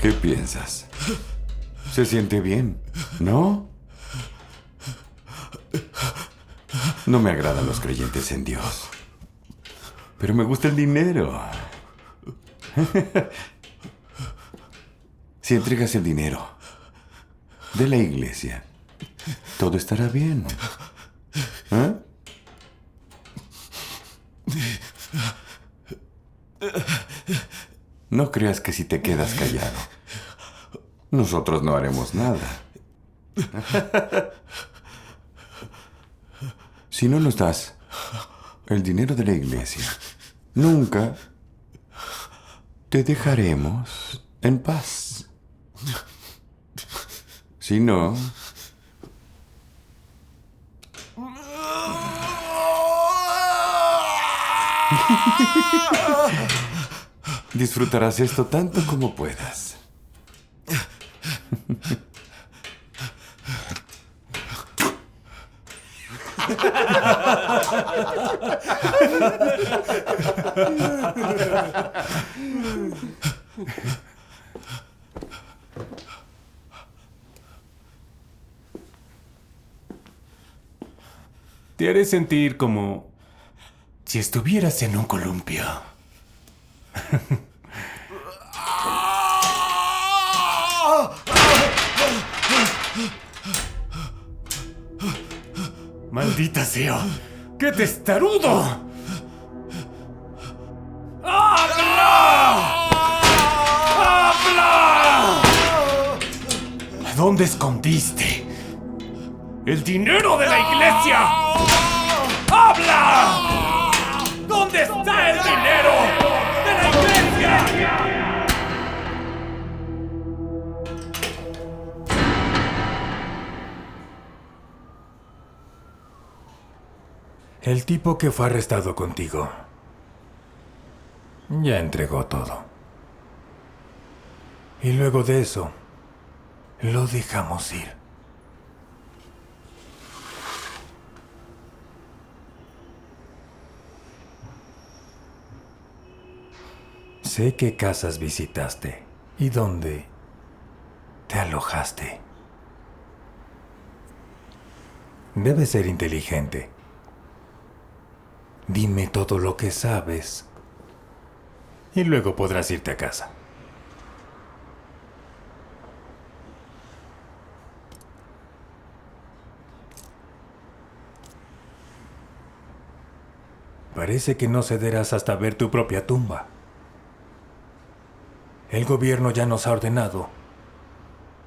¿Qué piensas? Se siente bien, ¿no? No me agradan los creyentes en Dios. Pero me gusta el dinero. Si entregas el dinero de la iglesia, todo estará bien. ¿Eh? No creas que si te quedas callado, nosotros no haremos nada. Si no nos das el dinero de la iglesia, nunca te dejaremos en paz. Si no... disfrutarás esto tanto como puedas. Te haré sentir como si estuvieras en un columpio. ¡Maldita sea! ¡Qué testarudo! ¡Habla! ¡Habla! ¿Dónde escondiste el dinero de la iglesia? ¡Habla! ¿Dónde está el dinero de la iglesia? El tipo que fue arrestado contigo ya entregó todo. Y luego de eso, lo dejamos ir. Sé qué casas visitaste y dónde te alojaste. Debes ser inteligente. Dime todo lo que sabes y luego podrás irte a casa. Parece que no cederás hasta ver tu propia tumba. El gobierno ya nos ha ordenado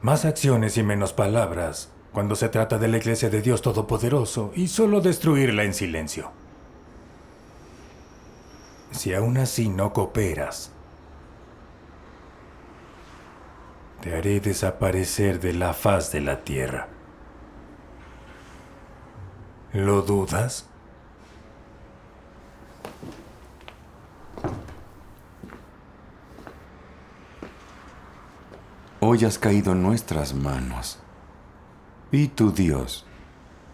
más acciones y menos palabras cuando se trata de la Iglesia de Dios Todopoderoso y solo destruirla en silencio. Si aún así no cooperas, te haré desaparecer de la faz de la tierra. ¿Lo dudas? Hoy has caído en nuestras manos y tu Dios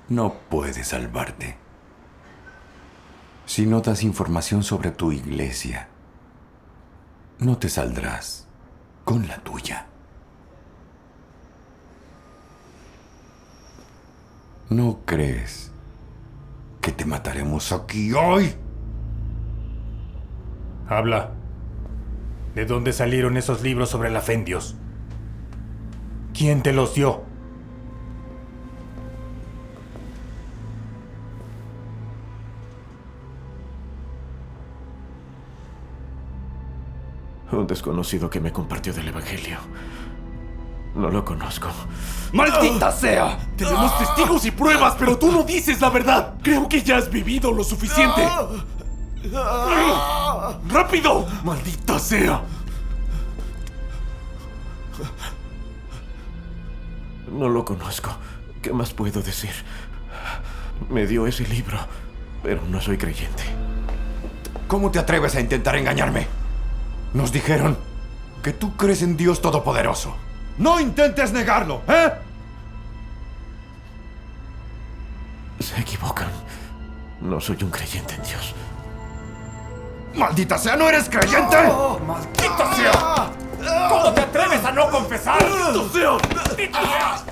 no puede salvarte. Si no das información sobre tu iglesia, no te saldrás con la tuya. ¿No crees que te mataremos aquí hoy? Habla. ¿De dónde salieron esos libros sobre la fe en Dios? ¿Quién te los dio? Un desconocido que me compartió del Evangelio. No lo conozco. ¡Maldita sea! Tenemos testigos y pruebas, pero tú no dices la verdad. Creo que ya has vivido lo suficiente. ¡Rápido! ¡Maldita sea! No lo conozco. ¿Qué más puedo decir? Me dio ese libro, pero no soy creyente. ¿Cómo te atreves a intentar engañarme? Nos dijeron que tú crees en Dios Todopoderoso. ¡No intentes negarlo, ¿eh? Se equivocan. No soy un creyente en Dios. ¡Maldita sea, no eres creyente! ¡Maldita sea! ¿Cómo te atreves a a no confesar? ¡Maldito sea! ¡Maldita sea!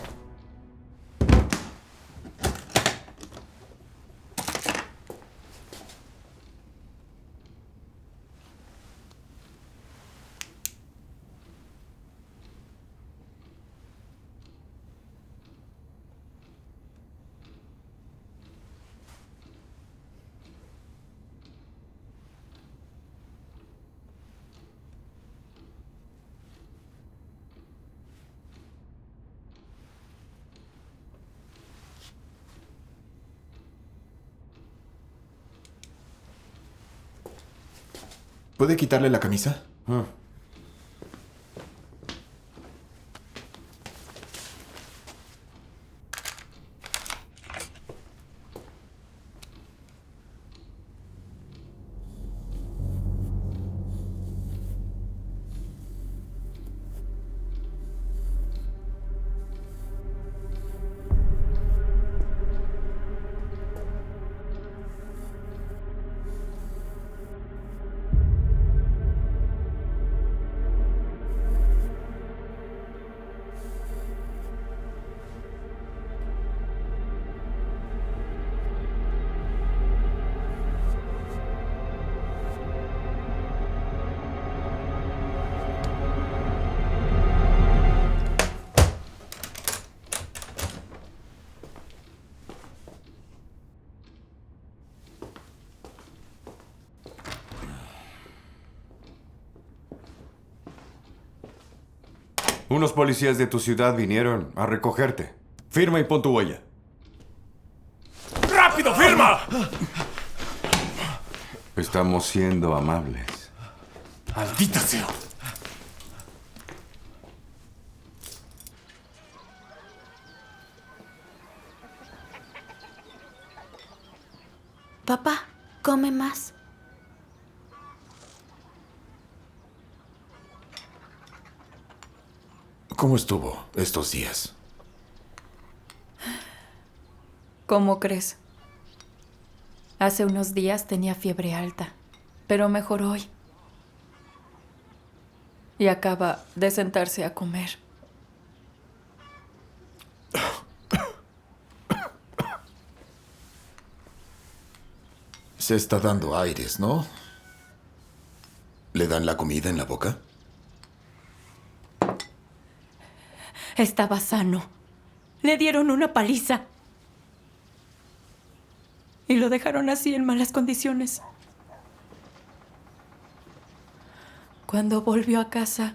¿Puede quitarle la camisa? Unos policías de tu ciudad vinieron a recogerte. Firma y pon tu huella. ¡Rápido, firma! Estamos siendo amables. ¡Maldita sea! Papá, come más. ¿Cómo estuvo estos días? ¿Cómo crees? Hace unos días tenía fiebre alta, pero mejoró hoy. Y acaba de sentarse a comer. Se está dando aires, ¿no? ¿Le dan la comida en la boca? Estaba sano. Le dieron una paliza. Y lo dejaron así en malas condiciones. Cuando volvió a casa,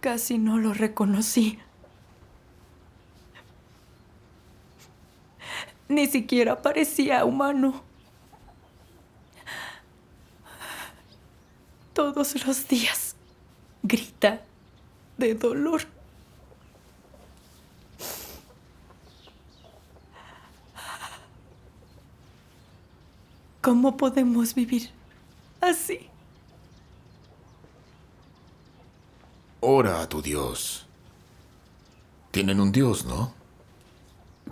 casi no lo reconocí. Ni siquiera parecía humano. Todos los días grita de dolor. ¿Cómo podemos vivir así? Ora a tu Dios. Tienen un Dios, ¿no?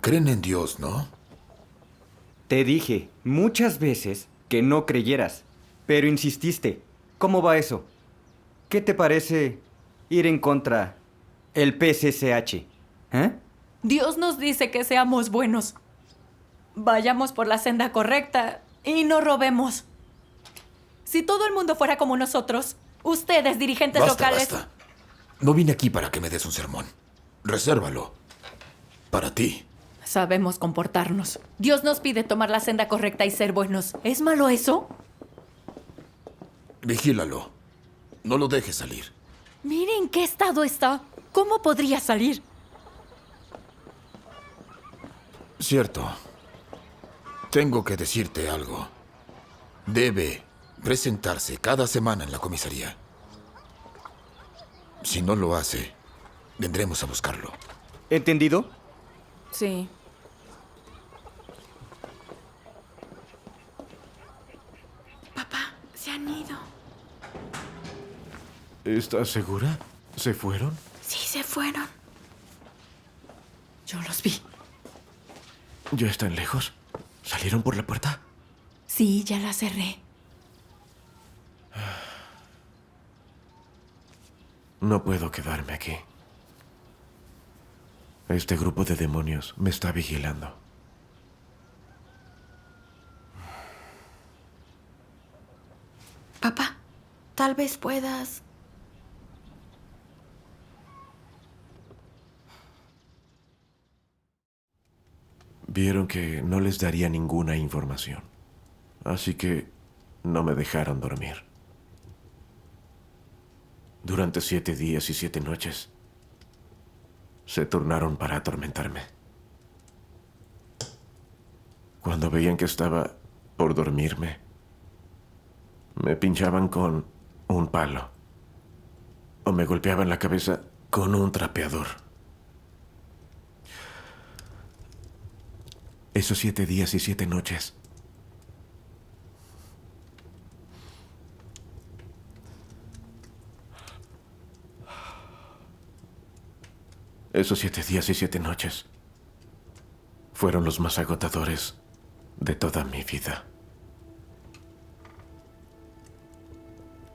Creen en Dios, ¿no? Te dije muchas veces que no creyeras, pero insististe. ¿Cómo va eso? ¿Qué te parece ir en contra el PCCH? Dios nos dice que seamos buenos. Vayamos por la senda correcta y no robemos. Si todo el mundo fuera como nosotros, ustedes, dirigentes locales... Basta. No vine aquí para que me des un sermón. Resérvalo. Para ti. Sabemos comportarnos. Dios nos pide tomar la senda correcta y ser buenos. ¿Es malo eso? Vigílalo. No lo dejes salir. Mire en qué estado está. ¿Cómo podría salir? Cierto. Tengo que decirte algo. Debe presentarse cada semana en la comisaría. Si no lo hace, vendremos a buscarlo. ¿Entendido? Sí. Papá, se han ido. ¿Estás segura? ¿Se fueron? Sí, se fueron. Yo los vi. ¿Ya están lejos? ¿Salieron por la puerta? Sí, ya la cerré. No puedo quedarme aquí. Este grupo de demonios me está vigilando. Papá, tal vez puedas... Vieron que no les daría ninguna información. Así que no me dejaron dormir. Durante 7 días y 7 noches, se turnaron para atormentarme. Cuando veían que estaba por dormirme, me pinchaban con un palo o me golpeaban la cabeza con un trapeador. Esos 7 días y 7 noches, esos 7 días y 7 noches fueron los más agotadores de toda mi vida.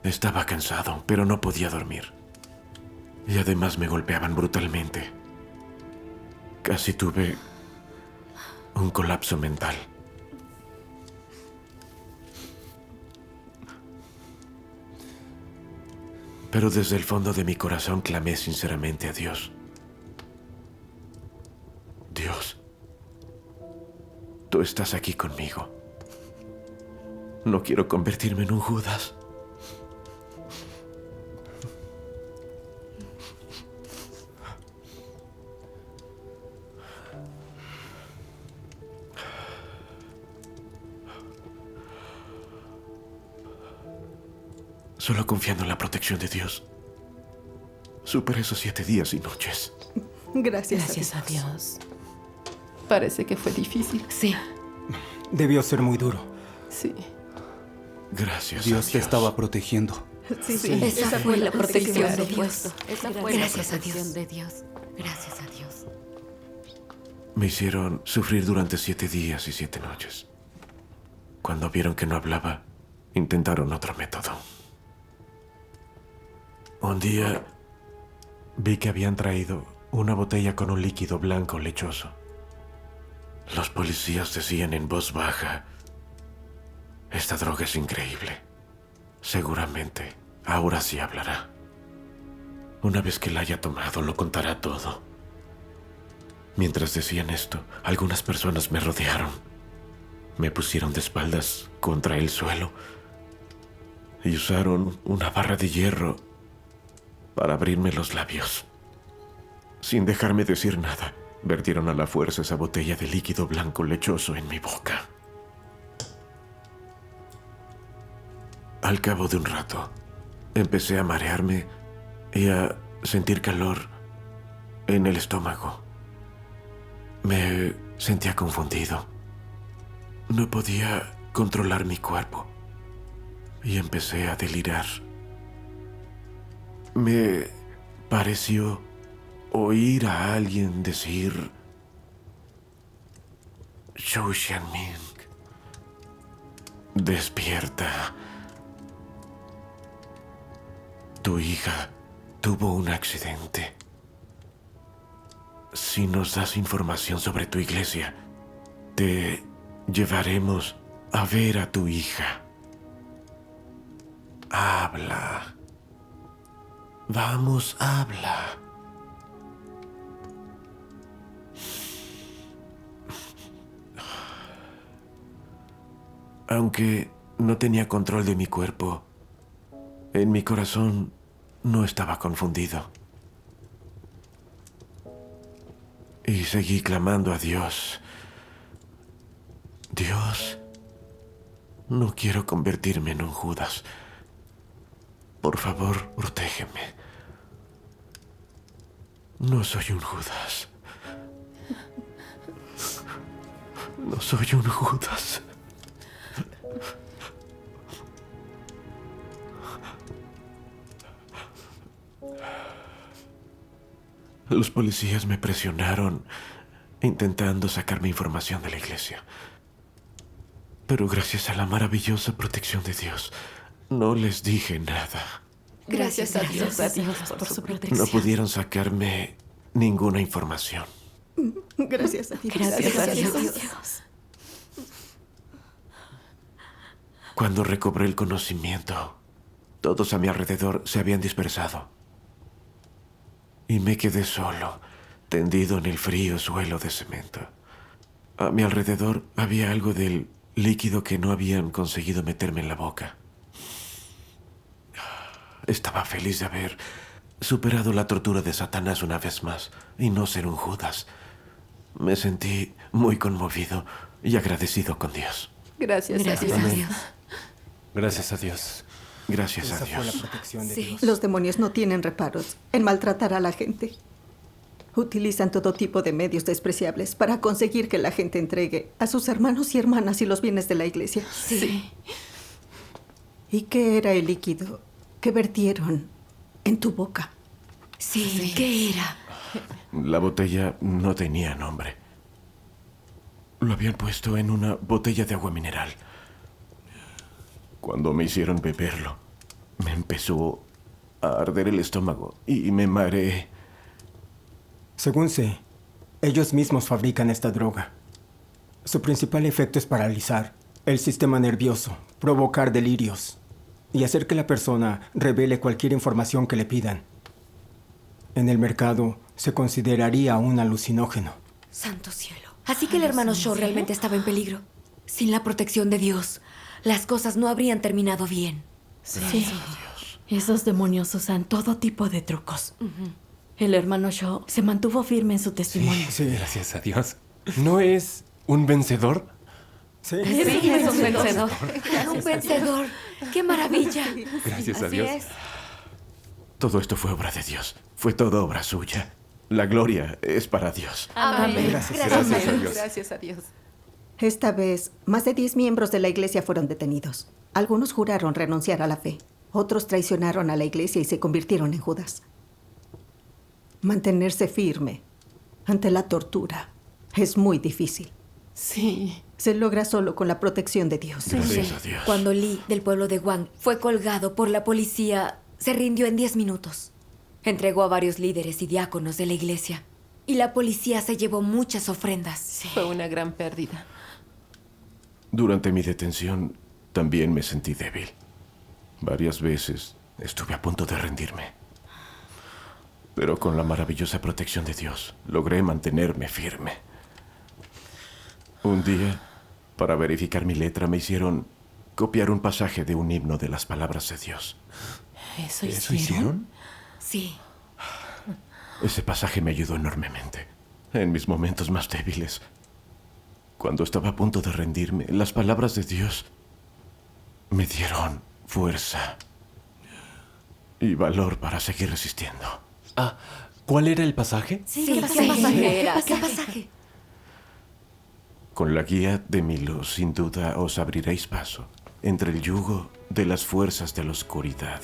Estaba cansado, pero no podía dormir. Y además me golpeaban brutalmente. Casi tuve un colapso mental. Pero desde el fondo de mi corazón clamé sinceramente a Dios. Dios, tú estás aquí conmigo. No quiero convertirme en un Judas. Solo confiando en la protección de Dios, superé esos 7 días y noches. Gracias a Dios. Parece que fue difícil. Sí. Debió ser muy duro. Sí. Gracias a Dios Dios. te estaba protegiendo. Sí. Esa fue la protección de Dios. Gracias a Dios. Gracias a Dios. Me hicieron sufrir durante 7 días y 7 noches. Cuando vieron que no hablaba, intentaron otro método. Un día vi que habían traído una botella con un líquido blanco lechoso. Los policías decían en voz baja: esta droga es increíble. Seguramente ahora sí hablará. Una vez que la haya tomado, lo contará todo. Mientras decían esto, algunas personas me rodearon. Me pusieron de espaldas contra el suelo y usaron una barra de hierro para abrirme los labios. Sin dejarme decir nada, vertieron a la fuerza esa botella de líquido blanco lechoso en mi boca. Al cabo de un rato, empecé a marearme y a sentir calor en el estómago. Me sentía confundido. No podía controlar mi cuerpo y empecé a delirar. Me pareció oír a alguien decir: Zhou Xianming, despierta. Tu hija tuvo un accidente. Si nos das información sobre tu iglesia, te llevaremos a ver a tu hija. Habla. Vamos, habla. Aunque no tenía control de mi cuerpo, en mi corazón no estaba confundido. Y seguí clamando a Dios. Dios, no quiero convertirme en un Judas. Por favor, protégeme. No soy un Judas. No soy un Judas. Los policías me presionaron intentando sacarme información de la iglesia. Pero gracias a la maravillosa protección de Dios, no les dije nada. Gracias a Dios por su protección. No pudieron sacarme ninguna información. Gracias a Dios. Gracias a Dios. Cuando recobré el conocimiento, todos a mi alrededor se habían dispersado. Y me quedé solo, tendido en el frío suelo de cemento. A mi alrededor había algo del líquido que no habían conseguido meterme en la boca. Estaba feliz de haber superado la tortura de Satanás una vez más y no ser un Judas. Me sentí muy conmovido y agradecido con Dios. Gracias a Dios. Gracias a Dios. Gracias a Esa fue la Dios. protección de Sí. Dios. Los demonios no tienen reparos en maltratar a la gente. Utilizan todo tipo de medios despreciables para conseguir que la gente entregue a sus hermanos y hermanas y los bienes de la iglesia. Sí. ¿Y qué era el líquido que vertieron en tu boca? Sí. ¿Qué era? La botella no tenía nombre. Lo habían puesto en una botella de agua mineral. Cuando me hicieron beberlo, me empezó a arder el estómago y me mareé. Según sé, ellos mismos fabrican esta droga. Su principal efecto es paralizar el sistema nervioso, provocar delirios y hacer que la persona revele cualquier información que le pidan. En el mercado se consideraría un alucinógeno. Santo cielo. Así que el hermano Shaw realmente estaba en peligro. Sin la protección de Dios, las cosas no habrían terminado bien. Sí. Esos demonios usan todo tipo de trucos. El hermano Shaw se mantuvo firme en su testimonio. Sí. Gracias a Dios. ¿No es un vencedor? Sí. Sí, es un vencedor. Un vencedor. ¡Qué maravilla! Gracias a Dios. Todo esto fue obra de Dios. Fue todo obra suya. La gloria es para Dios. Amén. Gracias. Gracias a Dios. Gracias a Dios. Esta vez, más de 10 miembros de la iglesia fueron detenidos. Algunos juraron renunciar a la fe. Otros traicionaron a la iglesia y se convirtieron en Judas. Mantenerse firme ante la tortura es muy difícil. Sí. Se logra solo con la protección de Dios. Gracias a Dios. Cuando Lee, del pueblo de Wang, fue colgado por la policía, se rindió en 10 minutos. Entregó a varios líderes y diáconos de la iglesia. Y la policía se llevó muchas ofrendas. Fue una gran pérdida. Durante mi detención también me sentí débil. Varias veces estuve a punto de rendirme. Pero con la maravillosa protección de Dios, logré mantenerme firme. Un día, para verificar mi letra, me hicieron copiar un pasaje de un himno de las palabras de Dios. ¿Eso hicieron? Sí. Ese pasaje me ayudó enormemente. En mis momentos más débiles, cuando estaba a punto de rendirme, las palabras de Dios me dieron fuerza y valor para seguir resistiendo. Ah, ¿cuál era el pasaje? Sí, ¿qué pasaje era? ¿Qué pasaje? Con la guía de mi luz, sin duda, os abriréis paso entre el yugo de las fuerzas de la oscuridad.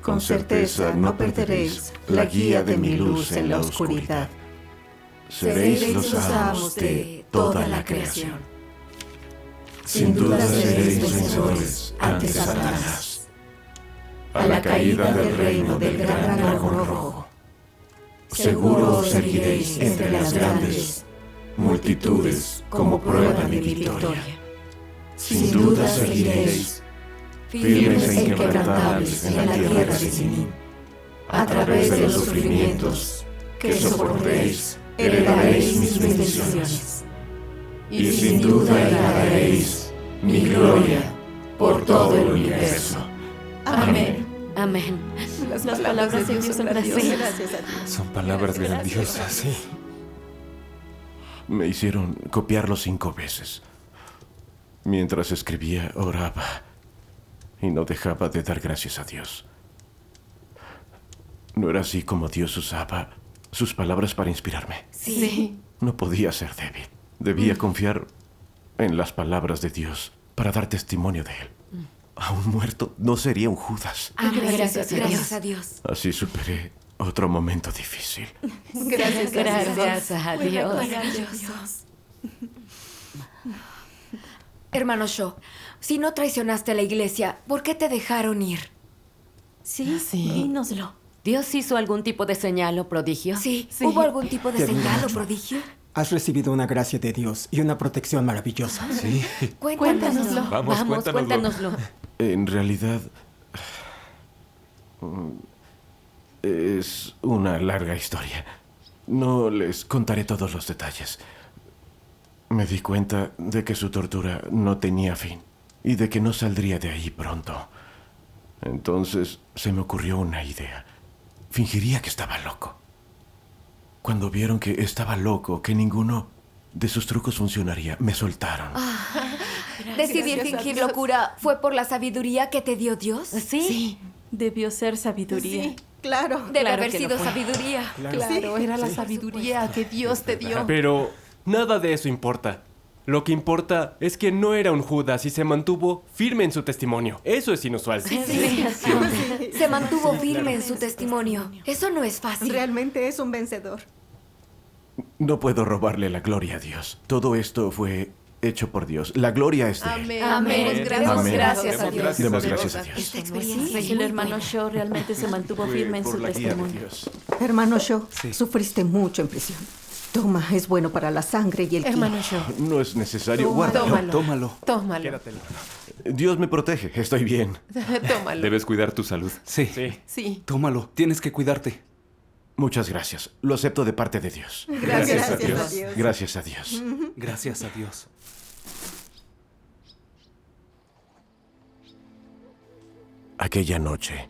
Con certeza no perderéis la guía de mi luz en la oscuridad. Seréis los amos de toda la creación. Sin duda seréis vencedores ante Satanás. A la caída del reino del gran dragón rojo, seguro os erguiréis entre las grandes multitudes como prueba de mi victoria. Sin duda seguiréis firmes e inquebrantables en la tierra de Sinim. A través de los sufrimientos que soportéis, heredaréis mis bendiciones. Y sin duda heredaréis mi gloria por todo el universo. Amén. Amén. Las palabras de Dios son grandiosas. Gracias a Dios. Son palabras grandiosas. Sí. Me hicieron copiarlo 5 veces. Mientras escribía, oraba y no dejaba de dar gracias a Dios. No era así como Dios usaba sus palabras para inspirarme. Sí. No podía ser débil. Debía confiar en las palabras de Dios para dar testimonio de él. Aún muerto, no sería un Judas. Amén. Gracias a Dios. Gracias a Dios. Así superé otro momento difícil. Gracias a Dios. Maravillosos. Hermano Shaw, si no traicionaste a la iglesia, ¿por qué te dejaron ir? Sí, dínoslo. ¿Dios hizo algún tipo de señal o prodigio? Sí. ¿Hubo algún tipo de Te señal o admiro. prodigio? Has recibido una gracia de Dios y una protección maravillosa. Sí. Cuéntanoslo. Vamos, cuéntanoslo. En realidad... es una larga historia. No les contaré todos los detalles. Me di cuenta de que su tortura no tenía fin y de que no saldría de ahí pronto. Entonces se me ocurrió una idea. Fingiría que estaba loco. Cuando vieron que estaba loco, que ninguno de sus trucos funcionaría, me soltaron. Decidir fingir locura fue por la sabiduría que te dio Dios. Sí. Debió ser sabiduría. Sí, claro. Debe Claro haber que sido lo fue. sabiduría. Claro, era la sabiduría que Dios te dio. Pero nada de eso importa. Lo que importa es que no era un Judas y se mantuvo firme en su testimonio. Eso es inusual. Se mantuvo firme en su testimonio. Eso no es fácil. Realmente es un vencedor. No puedo robarle la gloria a Dios. Todo esto fue hecho por Dios. La gloria es de Él. Amén. Demos gracias a Dios. Demos gracias a Dios. Esta experiencia es El muy hermano buena. Shaw realmente se mantuvo firme en su testimonio. Hermano Shaw, sufriste mucho en prisión. Toma, es bueno para la sangre y el ki. Hermano Shaw, No es necesario. Guárdalo. tómalo. Dios me protege. Estoy bien. Tómalo. Debes cuidar tu salud. Sí. Sí. Tómalo. Tienes que cuidarte. Muchas gracias. Lo acepto de parte de Dios. Gracias a Dios. Gracias a Dios. Gracias a Dios. Aquella noche,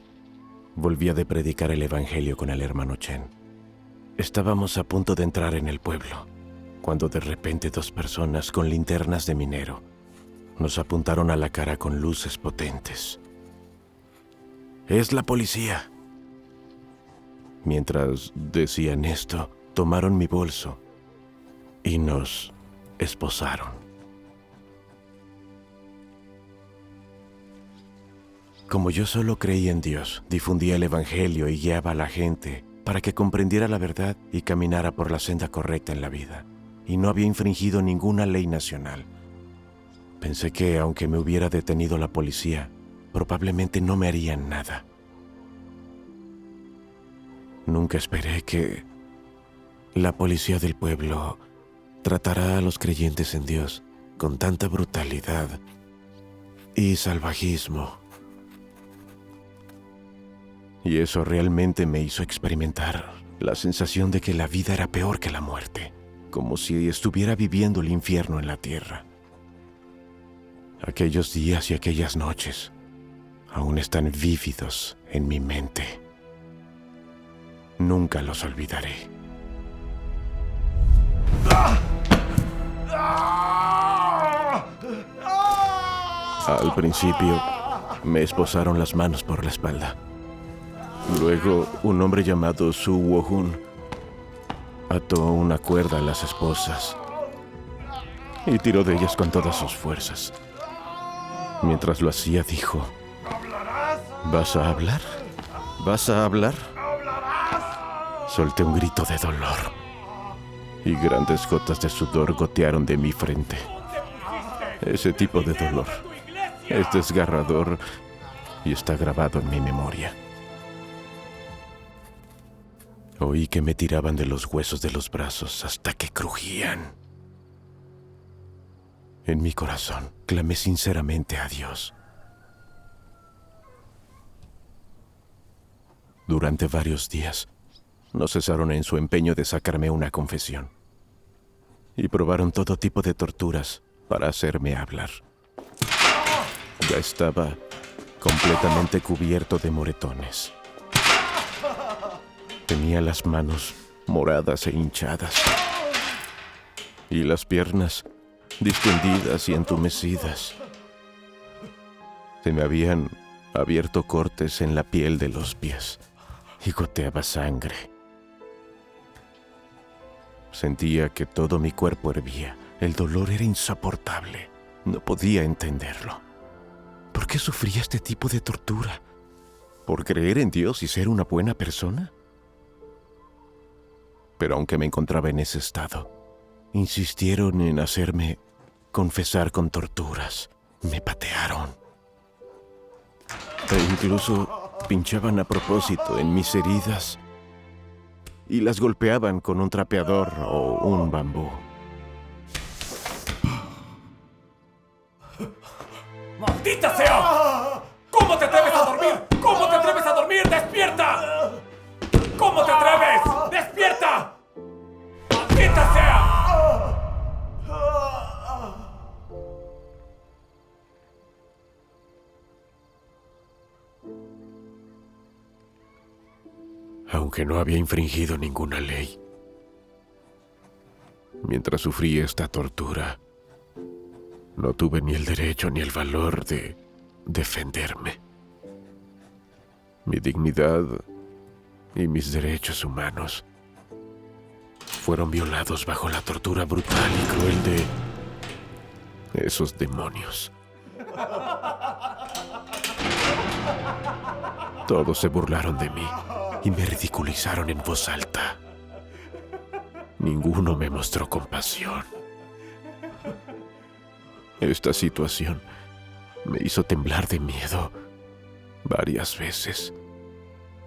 volvía de predicar el Evangelio con el hermano Chen. Estábamos a punto de entrar en el pueblo, cuando de repente 2 personas con linternas de minero nos apuntaron a la cara con luces potentes. ¡Es la policía! Mientras decían esto, tomaron mi bolso y nos esposaron. Como yo solo creía en Dios, difundía el Evangelio y guiaba a la gente para que comprendiera la verdad y caminara por la senda correcta en la vida, y no había infringido ninguna ley nacional. Pensé que, aunque me hubiera detenido la policía, probablemente no me harían nada. Nunca esperé que la policía del pueblo tratara a los creyentes en Dios con tanta brutalidad y salvajismo. Y eso realmente me hizo experimentar la sensación de que la vida era peor que la muerte, como si estuviera viviendo el infierno en la tierra. Aquellos días y aquellas noches aún están vívidos en mi mente. Nunca los olvidaré. Al principio, me esposaron las manos por la espalda. Luego, un hombre llamado Su Wo-hun ató una cuerda a las esposas y tiró de ellas con todas sus fuerzas. Mientras lo hacía, dijo: ¿Vas a hablar? ¿Vas a hablar? Solté un grito de dolor y grandes gotas de sudor gotearon de mi frente. Ese tipo de dolor es desgarrador y está grabado en mi memoria. Oí que me tiraban de los huesos de los brazos hasta que crujían. En mi corazón, clamé sinceramente a Dios. Durante varios días, no cesaron en su empeño de sacarme una confesión. Y probaron todo tipo de torturas para hacerme hablar. Ya estaba completamente cubierto de moretones. Tenía las manos moradas e hinchadas. Y las piernas distendidas y entumecidas. Se me habían abierto cortes en la piel de los pies y goteaba sangre. Sentía que todo mi cuerpo hervía. El dolor era insoportable. No podía entenderlo. ¿Por qué sufría este tipo de tortura? ¿Por creer en Dios y ser una buena persona? Pero aunque me encontraba en ese estado, insistieron en hacerme confesar con torturas. Me patearon. E incluso pinchaban a propósito en mis heridas y las golpeaban con un trapeador o un bambú. ¡Maldita sea! ¿Cómo te atreves a dormir? ¿Cómo te atreves a dormir? ¡Despierta! ¿Cómo te atreves? ¡Despierta! ¡Maldita sea! Aunque no había infringido ninguna ley, mientras sufrí esta tortura, no tuve ni el derecho ni el valor de defenderme. Mi dignidad y mis derechos humanos fueron violados bajo la tortura brutal y cruel de esos demonios. Todos se burlaron de mí y me ridiculizaron en voz alta. Ninguno me mostró compasión. Esta situación me hizo temblar de miedo varias veces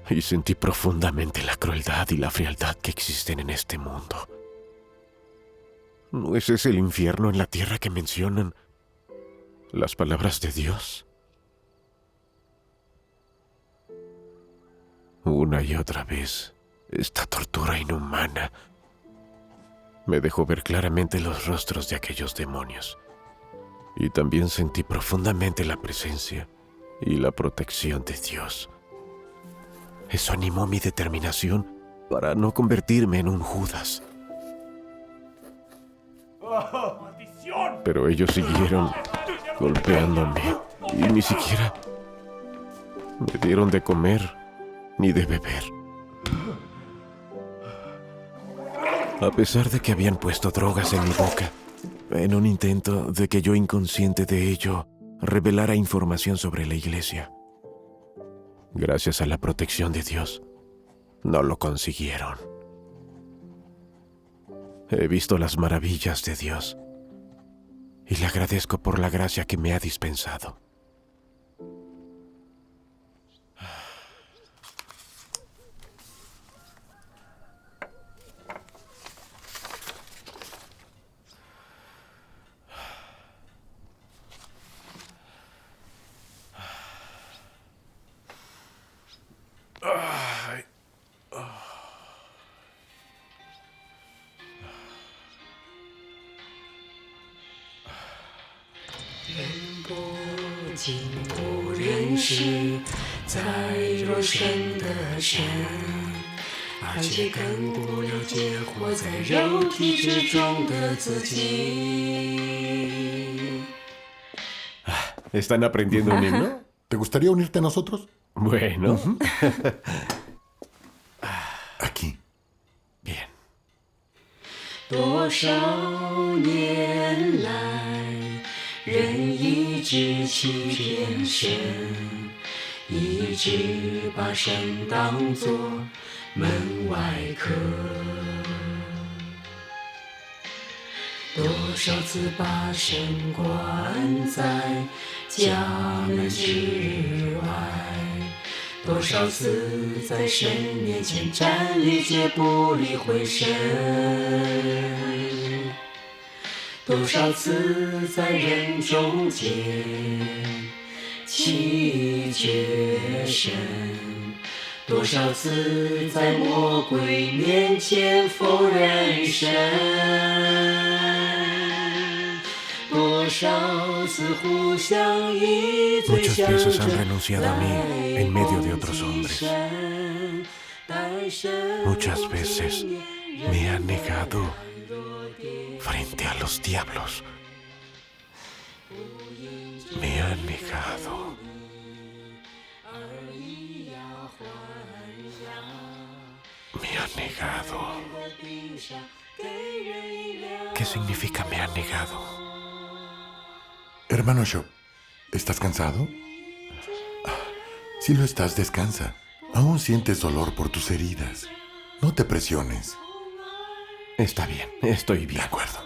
y sentí profundamente la crueldad y la frialdad que existen en este mundo. ¿No es ese el infierno en la tierra que mencionan las palabras de Dios? Una y otra vez, esta tortura inhumana me dejó ver claramente los rostros de aquellos demonios. Y también sentí profundamente la presencia y la protección de Dios. Eso animó mi determinación para no convertirme en un Judas. Pero ellos siguieron golpeándome y ni siquiera me dieron de comer ni de beber. A pesar de que habían puesto drogas en mi boca, en un intento de que yo, inconsciente de ello, revelara información sobre la iglesia. Gracias a la protección de Dios, no lo consiguieron. He visto las maravillas de Dios y le agradezco por la gracia que me ha dispensado. ¿Están aprendiendo un himno? ¿Te gustaría unirte a nosotros? Bueno. Aquí. Bien. 多少年来，人一直欺骗神，一直把神当作门外客。多少次把神关在家门之外，多少次在神面前站立，却不理会神。多少次在人中间弃绝神，多少次在魔鬼面前否认神，多少次互相以罪 Muchas 相 veces han 争 renunciado a mí en medio de otros hombres. Muchas veces me han negado frente a los diablos. Me han negado. Me han negado. ¿Qué significa me han negado? Hermano Shaw, ¿estás cansado? Si lo estás, descansa. Aún sientes dolor por tus heridas. No te presiones. Está bien, estoy bien. De acuerdo.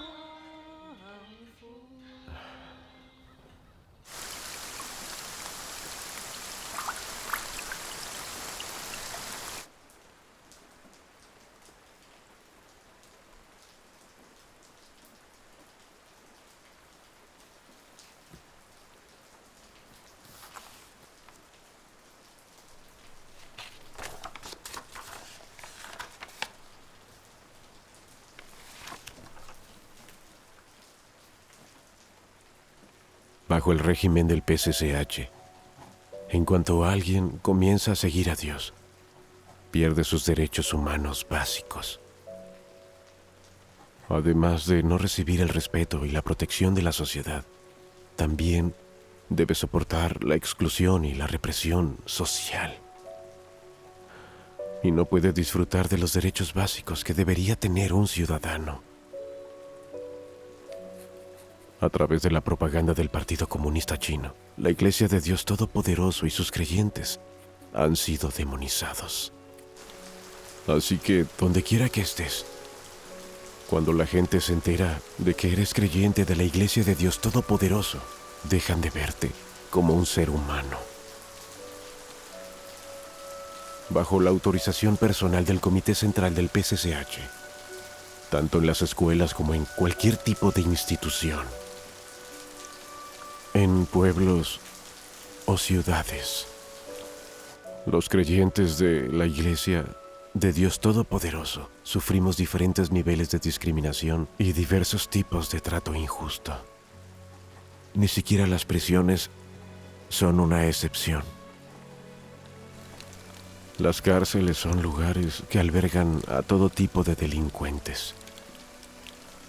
bajo el régimen del PCCH. En cuanto alguien comienza a seguir a Dios, pierde sus derechos humanos básicos. Además de no recibir el respeto y la protección de la sociedad, también debe soportar la exclusión y la represión social. Y no puede disfrutar de los derechos básicos que debería tener un ciudadano. A través de la propaganda del Partido Comunista Chino, la Iglesia de Dios Todopoderoso y sus creyentes han sido demonizados. Así que, donde quiera que estés, cuando la gente se entera de que eres creyente de la Iglesia de Dios Todopoderoso, dejan de verte como un ser humano. Bajo la autorización personal del Comité Central del PCCH, tanto en las escuelas como en cualquier tipo de institución, en pueblos o ciudades, los creyentes de la Iglesia de Dios Todopoderoso sufrimos diferentes niveles de discriminación y diversos tipos de trato injusto. Ni siquiera las prisiones son una excepción. Las cárceles son lugares que albergan a todo tipo de delincuentes.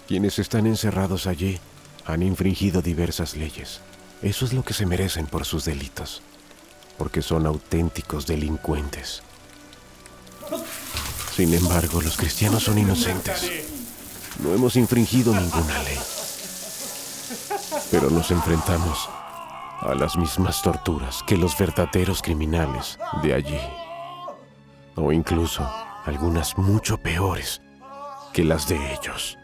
Quienes están encerrados allí han infringido diversas leyes. Eso es lo que se merecen por sus delitos, porque son auténticos delincuentes. Sin embargo, los cristianos son inocentes. No hemos infringido ninguna ley, pero nos enfrentamos a las mismas torturas que los verdaderos criminales de allí, o incluso algunas mucho peores que las de ellos.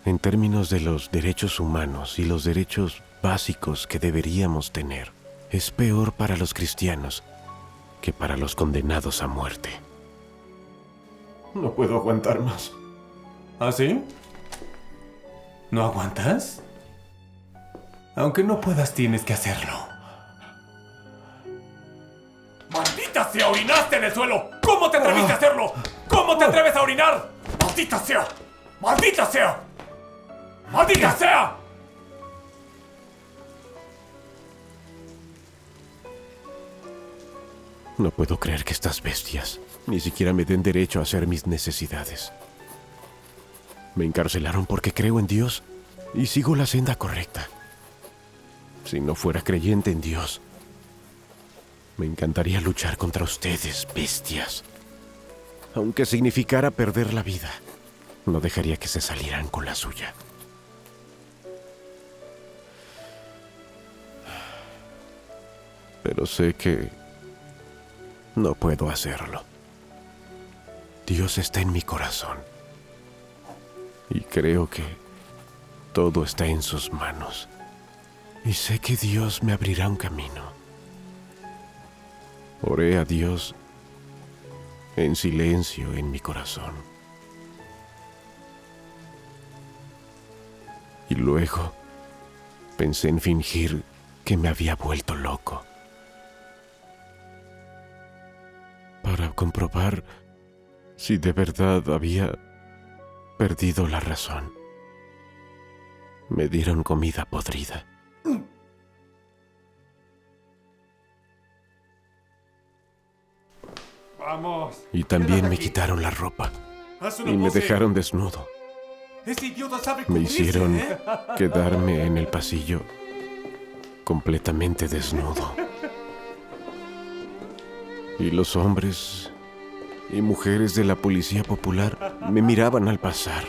En términos de los derechos humanos y los derechos básicos que deberíamos tener, es peor para los cristianos que para los condenados a muerte. No puedo aguantar más. ¿Ah, sí? ¿No aguantas? Aunque no puedas, tienes que hacerlo. ¡Maldita sea! ¡Orinaste en el suelo! ¿Cómo te atreviste a hacerlo? ¿Cómo te atreves a orinar? ¡Maldita sea! ¡Maldita sea! ¡Maldita sea! No puedo creer que estas bestias ni siquiera me den derecho a hacer mis necesidades. Me encarcelaron porque creo en Dios y sigo la senda correcta. Si no fuera creyente en Dios, me encantaría luchar contra ustedes, bestias. Aunque significara perder la vida, no dejaría que se salieran con la suya. Pero sé que no puedo hacerlo. Dios está en mi corazón. Y creo que todo está en sus manos. Y sé que Dios me abrirá un camino. Oré a Dios en silencio en mi corazón. Y luego pensé en fingir que me había vuelto loco, para comprobar si de verdad había perdido la razón. Me dieron comida podrida. ¡Vamos! Y también me quitaron la ropa y me dejaron desnudo. ¡Ese idiota sabe Me cubrirse, hicieron ¿eh? quedarme en el pasillo completamente desnudo. Y los hombres y mujeres de la policía popular me miraban al pasar.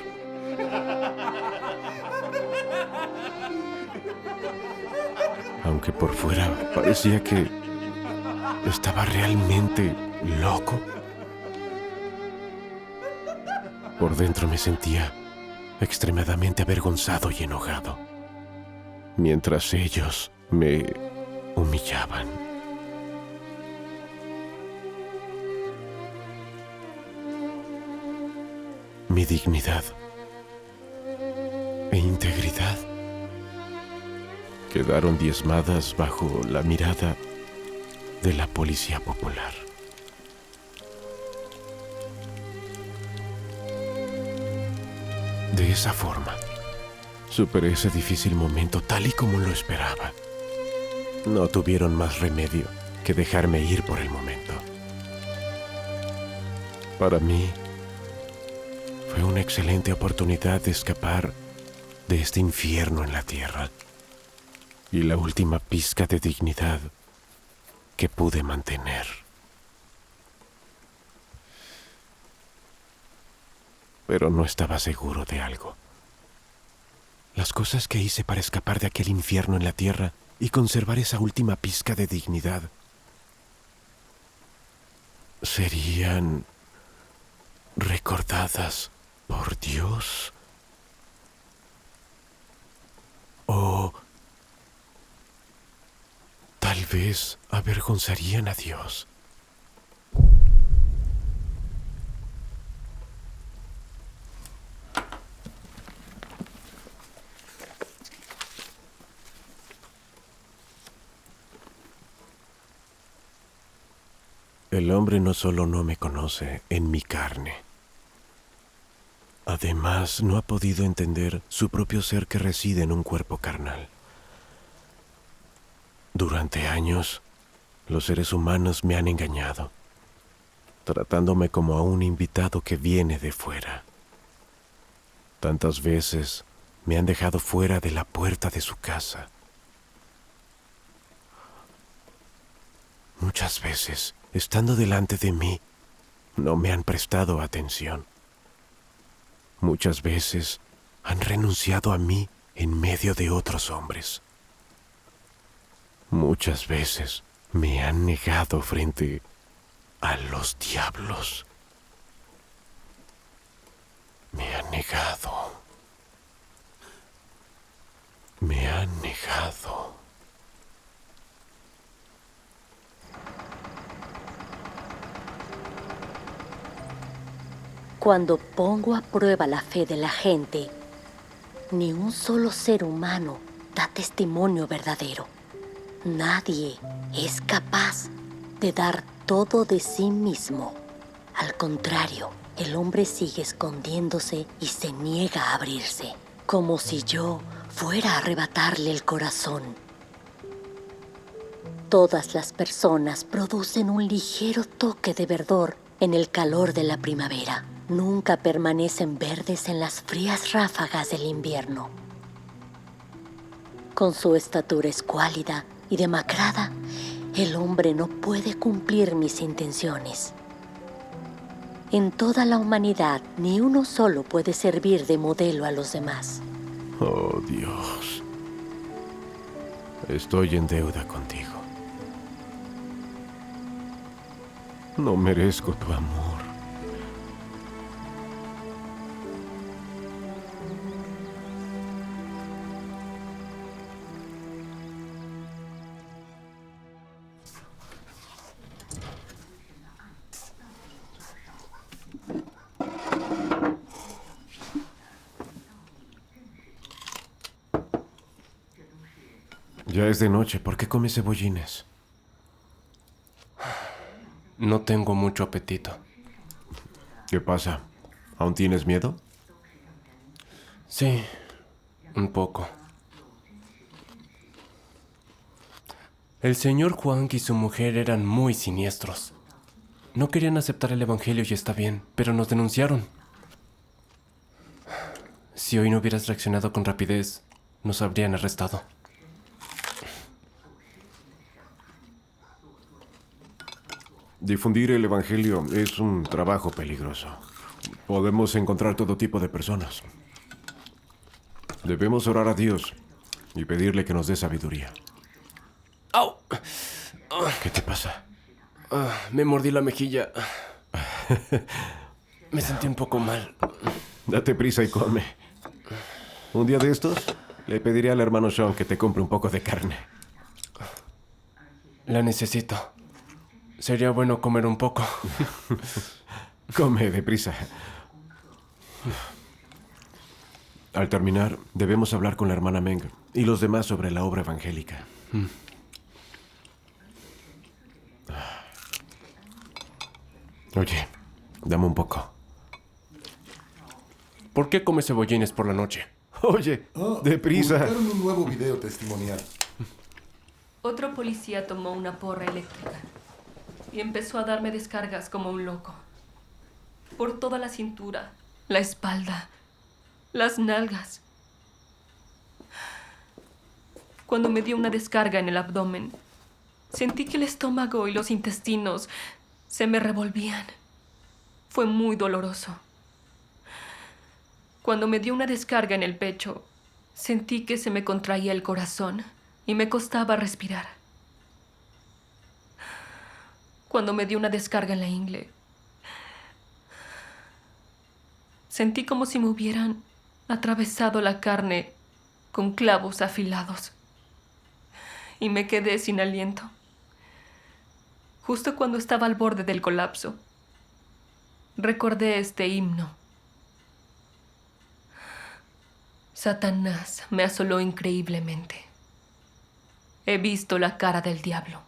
Aunque por fuera parecía que estaba realmente loco, por dentro me sentía extremadamente avergonzado y enojado, mientras ellos me humillaban. Mi dignidad e integridad quedaron diezmadas bajo la mirada de la policía popular. De esa forma, Superé ese difícil momento tal y como lo esperaba. No tuvieron más remedio que dejarme ir por el momento. Para mí, fue una excelente oportunidad de escapar de este infierno en la tierra y la última pizca de dignidad que pude mantener. Pero no estaba seguro de algo. Las cosas que hice para escapar de aquel infierno en la tierra y conservar esa última pizca de dignidad serían recordadas por Dios o tal vez avergonzarían a Dios. El hombre no solo no me conoce en mi carne, además no ha podido entender su propio ser que reside en un cuerpo carnal. Durante años, los seres humanos me han engañado, tratándome como a un invitado que viene de fuera. Tantas veces me han dejado fuera de la puerta de su casa. Muchas veces, estando delante de mí, no me han prestado atención. Muchas veces han renunciado a mí en medio de otros hombres. Muchas veces me han negado frente a los diablos. Me han negado. Me han negado. Cuando pongo a prueba la fe de la gente, ni un solo ser humano da testimonio verdadero. Nadie es capaz de dar todo de sí mismo. Al contrario, el hombre sigue escondiéndose y se niega a abrirse, como si yo fuera a arrebatarle el corazón. Todas las personas producen un ligero toque de verdor en el calor de la primavera. Nunca permanecen verdes en las frías ráfagas del invierno. Con su estatura escuálida y demacrada, el hombre no puede cumplir mis intenciones. En toda la humanidad, ni uno solo puede servir de modelo a los demás. Oh, Dios. Estoy en deuda contigo. No merezco tu amor. Ya es de noche, ¿por qué comes cebollines? No tengo mucho apetito. ¿Qué pasa? ¿Aún tienes miedo? Sí, un poco. El señor Juan y su mujer eran muy siniestros. No querían aceptar el evangelio y está bien, pero nos denunciaron. Si hoy no hubieras reaccionado con rapidez, nos habrían arrestado. Difundir el evangelio es un trabajo peligroso. Podemos encontrar todo tipo de personas. Debemos orar a Dios y pedirle que nos dé sabiduría. ¡Au! ¿Qué te pasa? Me mordí la mejilla. Me sentí un poco mal. Date prisa y come. Un día de estos, le pediré al hermano Sean que te compre un poco de carne. La necesito. Sería bueno comer un poco. Come deprisa. Al terminar, debemos hablar con la hermana Meng y los demás sobre la obra evangélica. Oye, dame un poco. ¿Por qué comes cebollines por la noche? Oye, deprisa. Publicaron un nuevo video testimonial. Otro policía tomó una porra eléctrica y empezó a darme descargas como un loco. Por toda la cintura, la espalda, las nalgas. Cuando me dio una descarga en el abdomen, sentí que el estómago y los intestinos se me revolvían. Fue muy doloroso. Cuando me dio una descarga en el pecho, sentí que se me contraía el corazón y me costaba respirar. Cuando me dio una descarga en la ingle, sentí como si me hubieran atravesado la carne con clavos afilados. Y me quedé sin aliento. Justo cuando estaba al borde del colapso, recordé este himno. Satanás me asoló increíblemente. He visto la cara del diablo.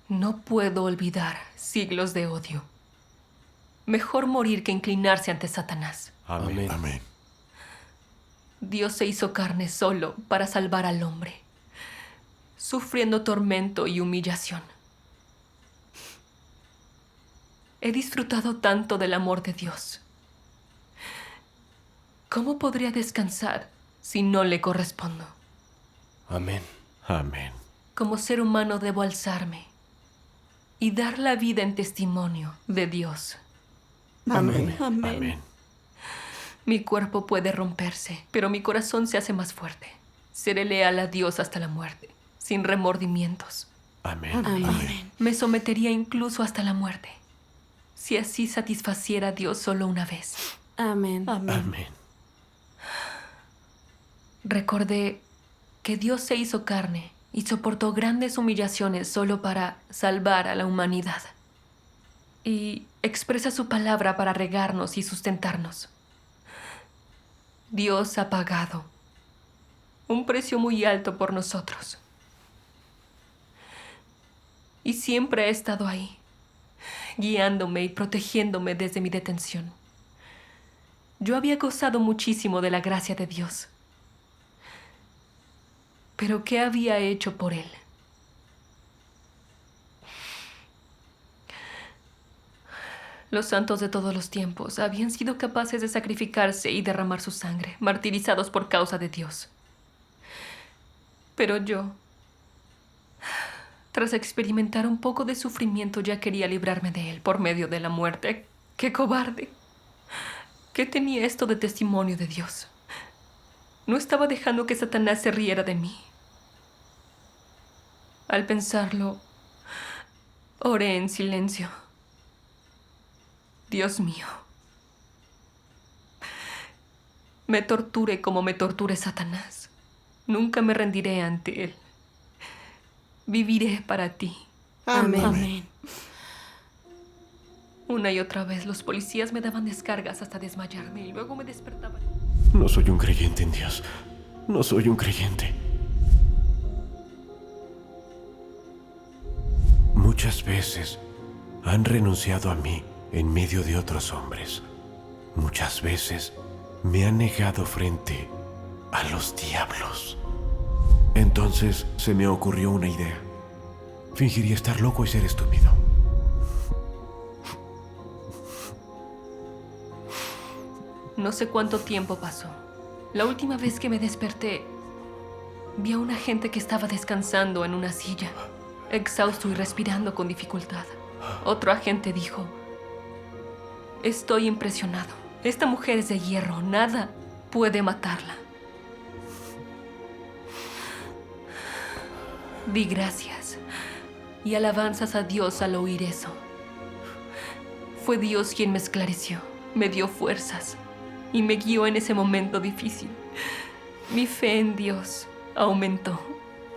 No puedo olvidar siglos de odio. Mejor morir que inclinarse ante Satanás. Amén. Amén. Dios se hizo carne solo para salvar al hombre, sufriendo tormento y humillación. He disfrutado tanto del amor de Dios. ¿Cómo podría descansar si no le correspondo? Amén. Amén. Como ser humano debo alzarme y dar la vida en testimonio de Dios. Amén. Amén. Mi cuerpo puede romperse, pero mi corazón se hace más fuerte. Seré leal a Dios hasta la muerte, sin remordimientos. Amén. Amén. Me sometería incluso hasta la muerte, si así satisfaciera a Dios solo una vez. Amén. Amén. Recordé que Dios se hizo carne y soportó grandes humillaciones solo para salvar a la humanidad. Y expresa su palabra para regarnos y sustentarnos. Dios ha pagado un precio muy alto por nosotros. Y siempre ha estado ahí, guiándome y protegiéndome desde mi detención. Yo había gozado muchísimo de la gracia de Dios. Pero ¿qué había hecho por él? Los santos de todos los tiempos habían sido capaces de sacrificarse y derramar su sangre, martirizados por causa de Dios. Pero yo, tras experimentar un poco de sufrimiento, ya quería librarme de él por medio de la muerte. ¡Qué cobarde! ¿Qué tenía esto de testimonio de Dios? No estaba dejando que Satanás se riera de mí. Al pensarlo, oré en silencio. Dios mío, me torture como me torture Satanás. Nunca me rendiré ante él. Viviré para ti. Amén. Amén. Una y otra vez los policías me daban descargas hasta desmayarme y luego me despertaban. No soy un creyente en Dios. No soy un creyente. Muchas veces han renunciado a mí en medio de otros hombres. Muchas veces me han negado frente a los diablos. Entonces se me ocurrió una idea. Fingiría estar loco y ser estúpido. No sé cuánto tiempo pasó. La última vez que me desperté, vi a un agente que estaba descansando en una silla, exhausto y respirando con dificultad. Otro agente dijo: estoy impresionado. Esta mujer es de hierro. Nada puede matarla. Di gracias y alabanzas a Dios al oír eso. Fue Dios quien me esclareció, me dio fuerzas y me guió en ese momento difícil. Mi fe en Dios aumentó.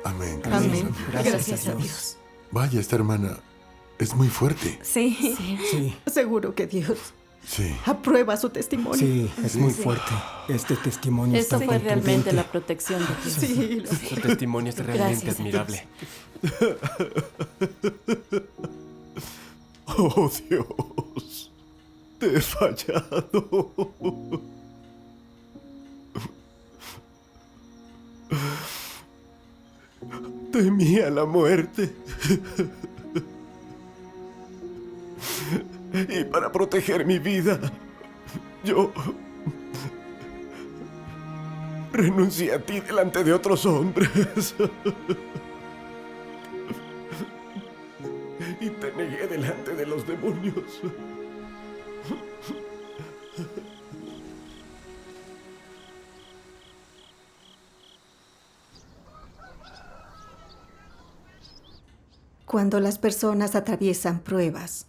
Amén. Amén. Gracias a Dios. Vaya, esta hermana es muy fuerte. Sí. Sí, Seguro que Dios Sí. aprueba su testimonio. sí, es muy fuerte. Este testimonio Eso está fue realmente contundente. la protección de Dios. Sí, lo Su testimonio es realmente Gracias a admirable. Oh Dios, te he fallado. temía la muerte. Y para proteger mi vida, yo renuncié a ti delante de otros hombres. Y te negué delante de los demonios. Cuando las personas atraviesan pruebas,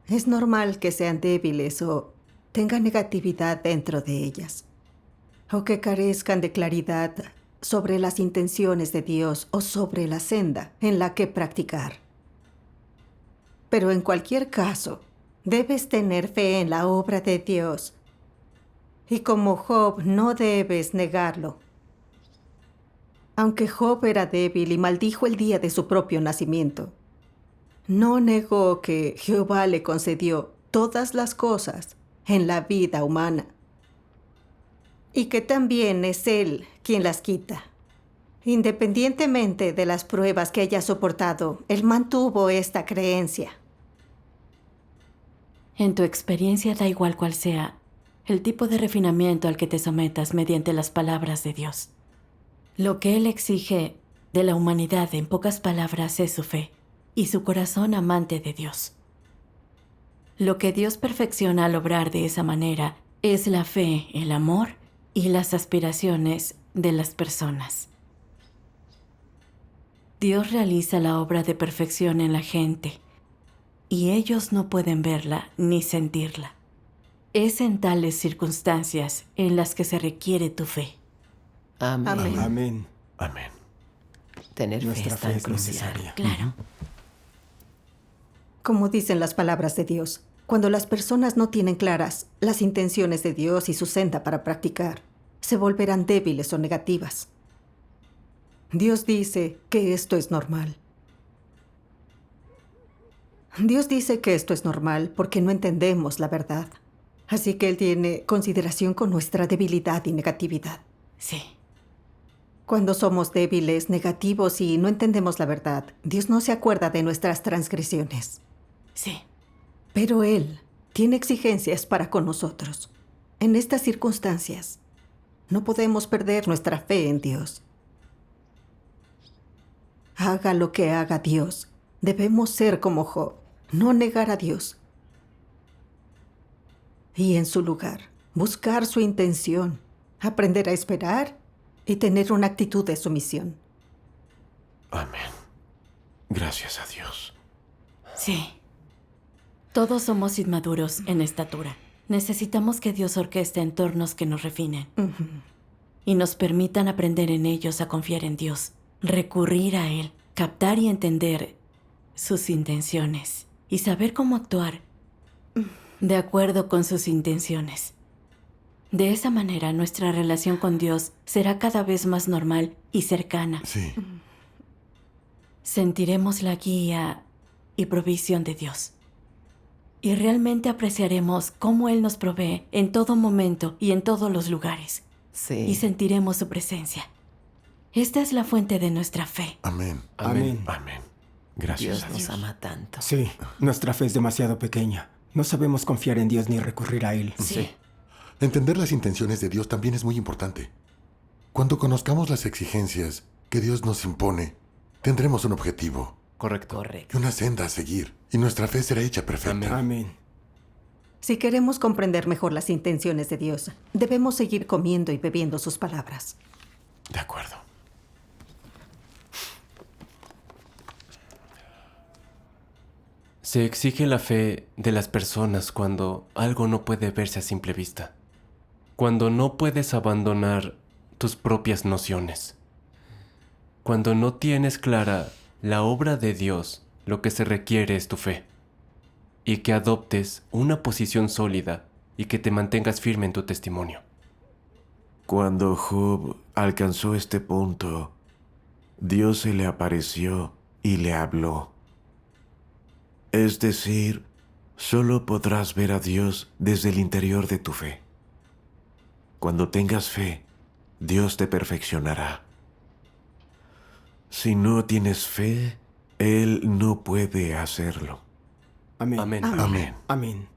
es normal que sean débiles o tengan negatividad dentro de ellas, o que carezcan de claridad sobre las intenciones de Dios o sobre la senda en la que practicar. Pero en cualquier caso, debes tener fe en la obra de Dios. Y como Job, no debes negarlo. Aunque Job era débil y maldijo el día de su propio nacimiento, no negó que Jehová le concedió todas las cosas en la vida humana y que también es Él quien las quita. Independientemente de las pruebas que haya soportado, Él mantuvo esta creencia. En tu experiencia, da igual cuál sea el tipo de refinamiento al que te sometas mediante las palabras de Dios. Lo que Él exige de la humanidad, en pocas palabras, es su fe y su corazón amante de Dios. Lo que Dios perfecciona al obrar de esa manera es la fe, el amor y las aspiraciones de las personas. Dios realiza la obra de perfección en la gente y ellos no pueden verla ni sentirla. Es en tales circunstancias en las que se requiere tu fe. Amén. Amén. Amén. Amén. Tener fe Nuestra es tan fe es crucial. necesaria. Claro. Como dicen las palabras de Dios, cuando las personas no tienen claras las intenciones de Dios y su senda para practicar, se volverán débiles o negativas. Dios dice que esto es normal. Dios dice que esto es normal porque no entendemos la verdad. Así que Él tiene consideración con nuestra debilidad y negatividad. Sí. Cuando somos débiles, negativos y no entendemos la verdad, Dios no se acuerda de nuestras transgresiones. Sí. Pero Él tiene exigencias para con nosotros. En estas circunstancias, no podemos perder nuestra fe en Dios. Haga lo que haga Dios, debemos ser como Job, no negar a Dios. Y en su lugar, buscar su intención, aprender a esperar y tener una actitud de sumisión. Amén. Gracias a Dios. Sí. Todos somos inmaduros en estatura. Necesitamos que Dios orqueste entornos que nos refinen y nos permitan aprender en ellos a confiar en Dios, recurrir a Él, captar y entender sus intenciones y saber cómo actuar de acuerdo con sus intenciones. De esa manera, nuestra relación con Dios será cada vez más normal y cercana. Sí. Sentiremos la guía y provisión de Dios. Y realmente apreciaremos cómo Él nos provee en todo momento y en todos los lugares. Sí. Y sentiremos su presencia. Esta es la fuente de nuestra fe. Amén. Amén. Amén. Gracias Dios a nos Dios. ama tanto. Sí, nuestra fe es demasiado pequeña. No sabemos confiar en Dios ni recurrir a Él. Sí. Entender las intenciones de Dios también es muy importante. Cuando conozcamos las exigencias que Dios nos impone, tendremos un objetivo Correcto. y una senda a seguir, y nuestra fe será hecha perfecta. Amén. Si queremos comprender mejor las intenciones de Dios, debemos seguir comiendo y bebiendo sus palabras. De acuerdo. Se exige la fe de las personas cuando algo no puede verse a simple vista. Cuando no puedes abandonar tus propias nociones. Cuando no tienes clara la obra de Dios, lo que se requiere es tu fe. Y que adoptes una posición sólida y que te mantengas firme en tu testimonio. Cuando Job alcanzó este punto, Dios se le apareció y le habló. Es decir, solo podrás ver a Dios desde el interior de tu fe. Cuando tengas fe, Dios te perfeccionará. Si no tienes fe, Él no puede hacerlo. Amén. Amén. Amén. Amén.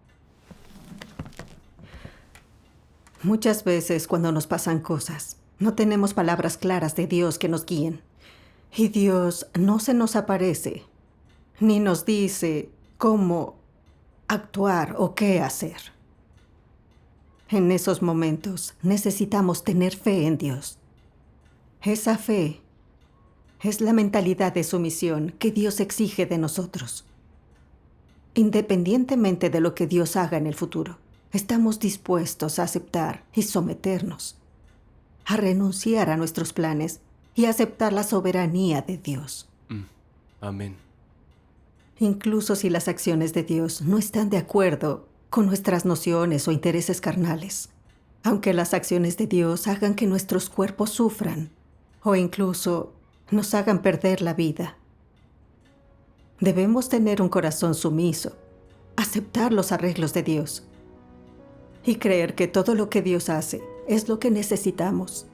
Muchas veces cuando nos pasan cosas, no tenemos palabras claras de Dios que nos guíen. Y Dios no se nos aparece, ni nos dice cómo actuar o qué hacer. En esos momentos necesitamos tener fe en Dios. Esa fe es la mentalidad de sumisión que Dios exige de nosotros. Independientemente de lo que Dios haga en el futuro, estamos dispuestos a aceptar y someternos, a renunciar a nuestros planes y aceptar la soberanía de Dios. Amén. Incluso si las acciones de Dios no están de acuerdo con nuestras nociones o intereses carnales. Aunque las acciones de Dios hagan que nuestros cuerpos sufran o incluso nos hagan perder la vida. Debemos tener un corazón sumiso, aceptar los arreglos de Dios y creer que todo lo que Dios hace es lo que necesitamos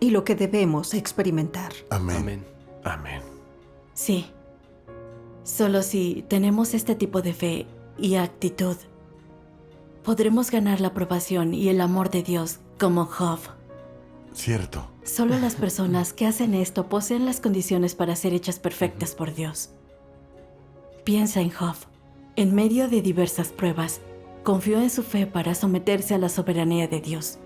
y lo que debemos experimentar. Amén. Amén. Amén. Sí. Solo si tenemos este tipo de fe y actitud, podremos ganar la aprobación y el amor de Dios como Job. Cierto. Solo las personas que hacen esto poseen las condiciones para ser hechas perfectas por Dios. Piensa en Job. En medio de diversas pruebas, confió en su fe para someterse a la soberanía de Dios.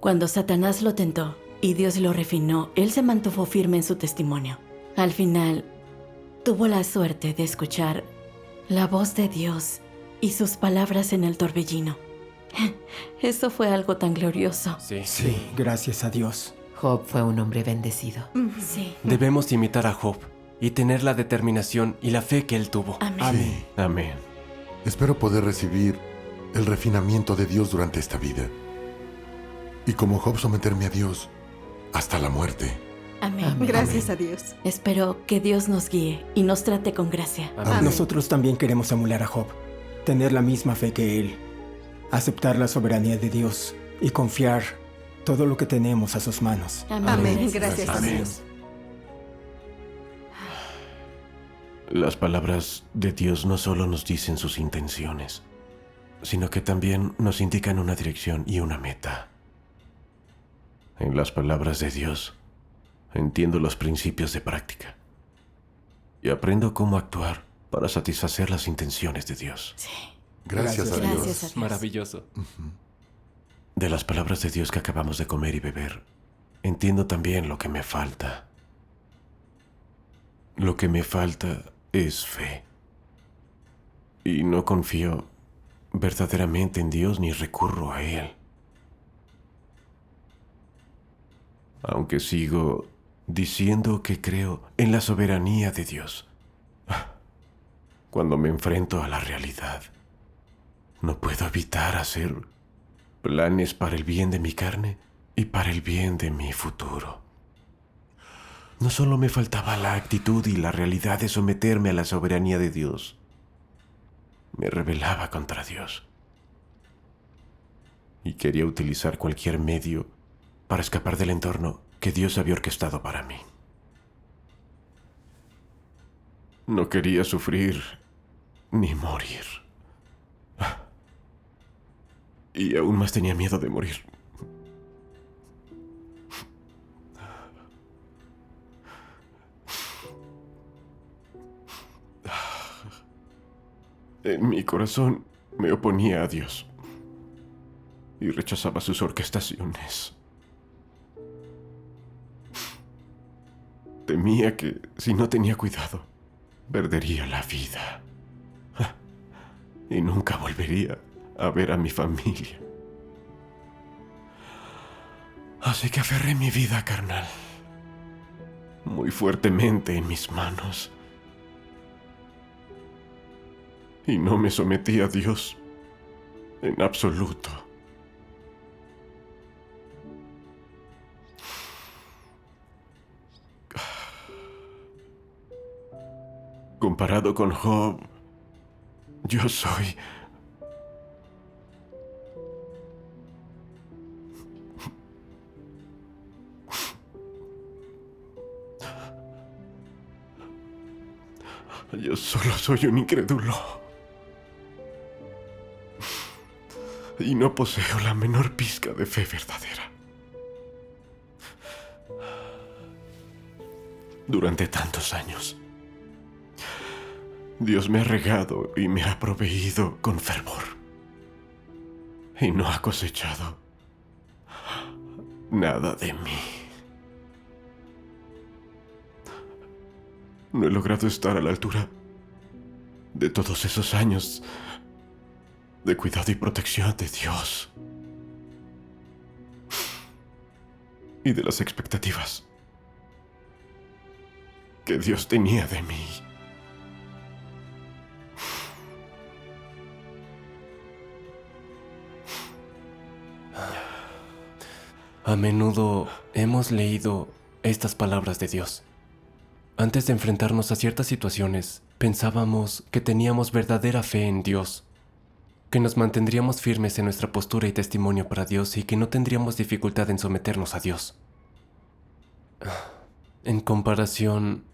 Cuando Satanás lo tentó y Dios lo refinó, él se mantuvo firme en su testimonio. Al final, tuvo la suerte de escuchar la voz de Dios y sus palabras en el torbellino. Eso fue algo tan glorioso. Sí, gracias a Dios. Job fue un hombre bendecido. Sí. Debemos imitar a Job y tener la determinación y la fe que él tuvo. Amén. Amén. Espero poder recibir el refinamiento de Dios durante esta vida. Y como Job someterme a Dios hasta la muerte. Amén. Gracias a Dios. Espero que Dios nos guíe y nos trate con gracia. Nosotros también queremos emular a Job, tener la misma fe que él, aceptar la soberanía de Dios y confiar todo lo que tenemos a sus manos. Amén. Gracias a Amén. Dios. Las palabras de Dios no solo nos dicen sus intenciones, sino que también nos indican una dirección y una meta. En las palabras de Dios, entiendo los principios de práctica y aprendo cómo actuar para satisfacer las intenciones de Dios. Sí. Gracias a Gracias Dios. a Dios. Maravilloso. De las palabras de Dios que acabamos de comer y beber, entiendo también lo que me falta. Lo que me falta es fe. Y no confío verdaderamente en Dios ni recurro a Él. Aunque sigo diciendo que creo en la soberanía de Dios. Cuando me enfrento a la realidad, no puedo evitar hacer planes para el bien de mi carne y para el bien de mi futuro. No solo me faltaba la actitud y la realidad de someterme a la soberanía de Dios, me rebelaba contra Dios y quería utilizar cualquier medio para escapar del entorno que Dios había orquestado para mí. No quería sufrir ni morir. Y aún más tenía miedo de morir. En mi corazón me oponía a Dios y rechazaba sus orquestaciones. Temía que, si no tenía cuidado, perdería la vida y nunca volvería a ver a mi familia. Así que aferré mi vida carnal muy fuertemente en mis manos y no me sometí a Dios en absoluto. Comparado con Job, yo soy Yo solo soy un incrédulo. Y no poseo la menor pizca de fe verdadera. Durante tantos años, Dios me ha regado y me ha proveído con fervor. Y no ha cosechado nada de mí. No he logrado estar a la altura de todos esos años de cuidado y protección de Dios. Y de las expectativas que Dios tenía de mí. A menudo hemos leído estas palabras de Dios. Antes de enfrentarnos a ciertas situaciones, pensábamos que teníamos verdadera fe en Dios, que nos mantendríamos firmes en nuestra postura y testimonio para Dios y que no tendríamos dificultad en someternos a Dios. En comparación,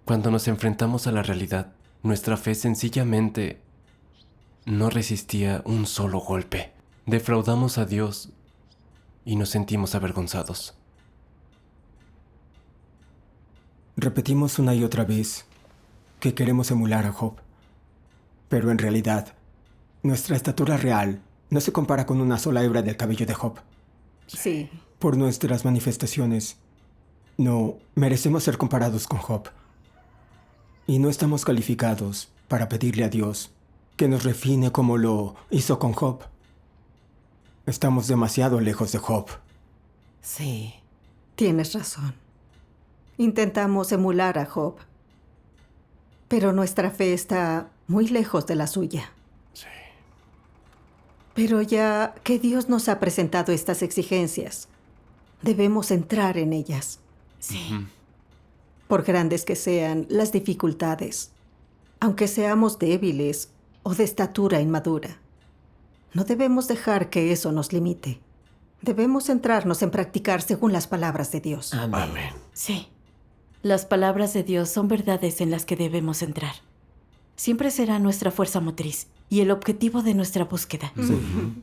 cuando nos enfrentamos a la realidad, nuestra fe sencillamente no resistía un solo golpe. Defraudamos a Dios y nos sentimos avergonzados. Repetimos una y otra vez que queremos emular a Job, pero en realidad, nuestra estatura real no se compara con una sola hebra del cabello de Job. Sí. Por nuestras manifestaciones, no merecemos ser comparados con Job. Y no estamos calificados para pedirle a Dios que nos refine como lo hizo con Job. Estamos demasiado lejos de Job. Sí. Tienes razón. Intentamos emular a Job, pero nuestra fe está muy lejos de la suya. Sí. Pero ya que Dios nos ha presentado estas exigencias, debemos entrar en ellas. Sí. Por grandes que sean las dificultades, aunque seamos débiles o de estatura inmadura, no debemos dejar que eso nos limite. Debemos centrarnos en practicar según las palabras de Dios. Amén. Sí. Las palabras de Dios son verdades en las que debemos entrar. Siempre será nuestra fuerza motriz y el objetivo de nuestra búsqueda. Sí.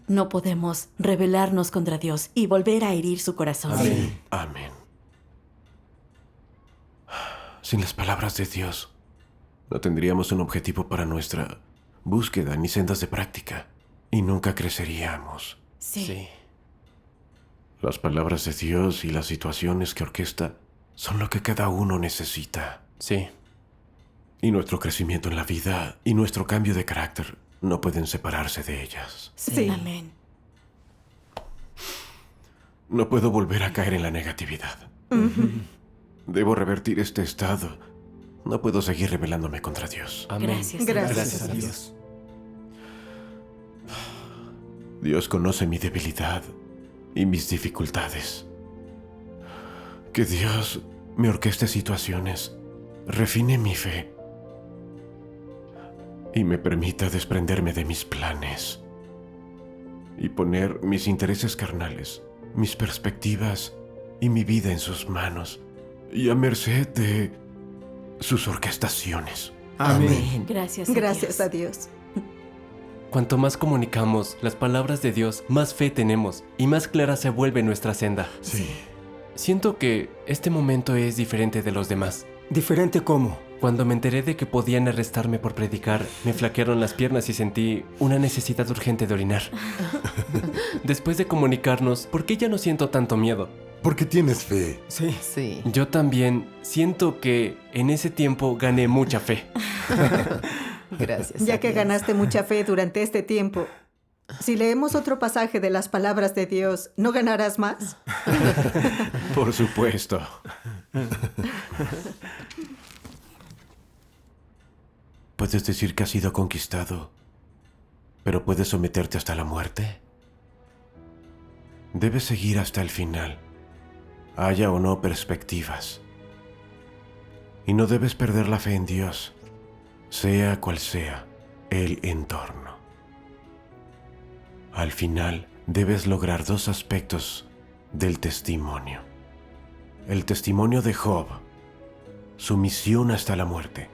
No podemos rebelarnos contra Dios y volver a herir su corazón. Amén. Amén. Sin las palabras de Dios, no tendríamos un objetivo para nuestra búsqueda ni sendas de práctica. Y nunca creceríamos. Sí. Las palabras de Dios y las situaciones que orquesta son lo que cada uno necesita. Sí. Y nuestro crecimiento en la vida y nuestro cambio de carácter no pueden separarse de ellas. Sí. Amén. No puedo volver a caer en la negatividad. Debo revertir este estado. No puedo seguir rebelándome contra Dios. Amén. Gracias a Dios. Dios conoce mi debilidad y mis dificultades. Que Dios me orqueste situaciones, refine mi fe y me permita desprenderme de mis planes y poner mis intereses carnales, mis perspectivas y mi vida en sus manos y a merced de sus orquestaciones. Amén. Gracias a Dios. Cuanto más comunicamos las palabras de Dios, más fe tenemos y más clara se vuelve nuestra senda. Sí. Siento que este momento es diferente de los demás. ¿Diferente cómo? Cuando me enteré de que podían arrestarme por predicar, me flaquearon las piernas y sentí una necesidad urgente de orinar. Después de comunicarnos, ¿por qué ya no siento tanto miedo? Porque tienes fe. Sí. Yo también siento que en ese tiempo gané mucha fe. Gracias. Ya que ganaste mucha fe durante este tiempo, si leemos otro pasaje de las palabras de Dios, ¿no ganarás más? Por supuesto. ¿Puedes decir que has sido conquistado, pero puedes someterte hasta la muerte? Debes seguir hasta el final, haya o no perspectivas. Y no debes perder la fe en Dios, sea cual sea el entorno. Al final, debes lograr dos aspectos del testimonio. El testimonio de Job, sumisión hasta la muerte,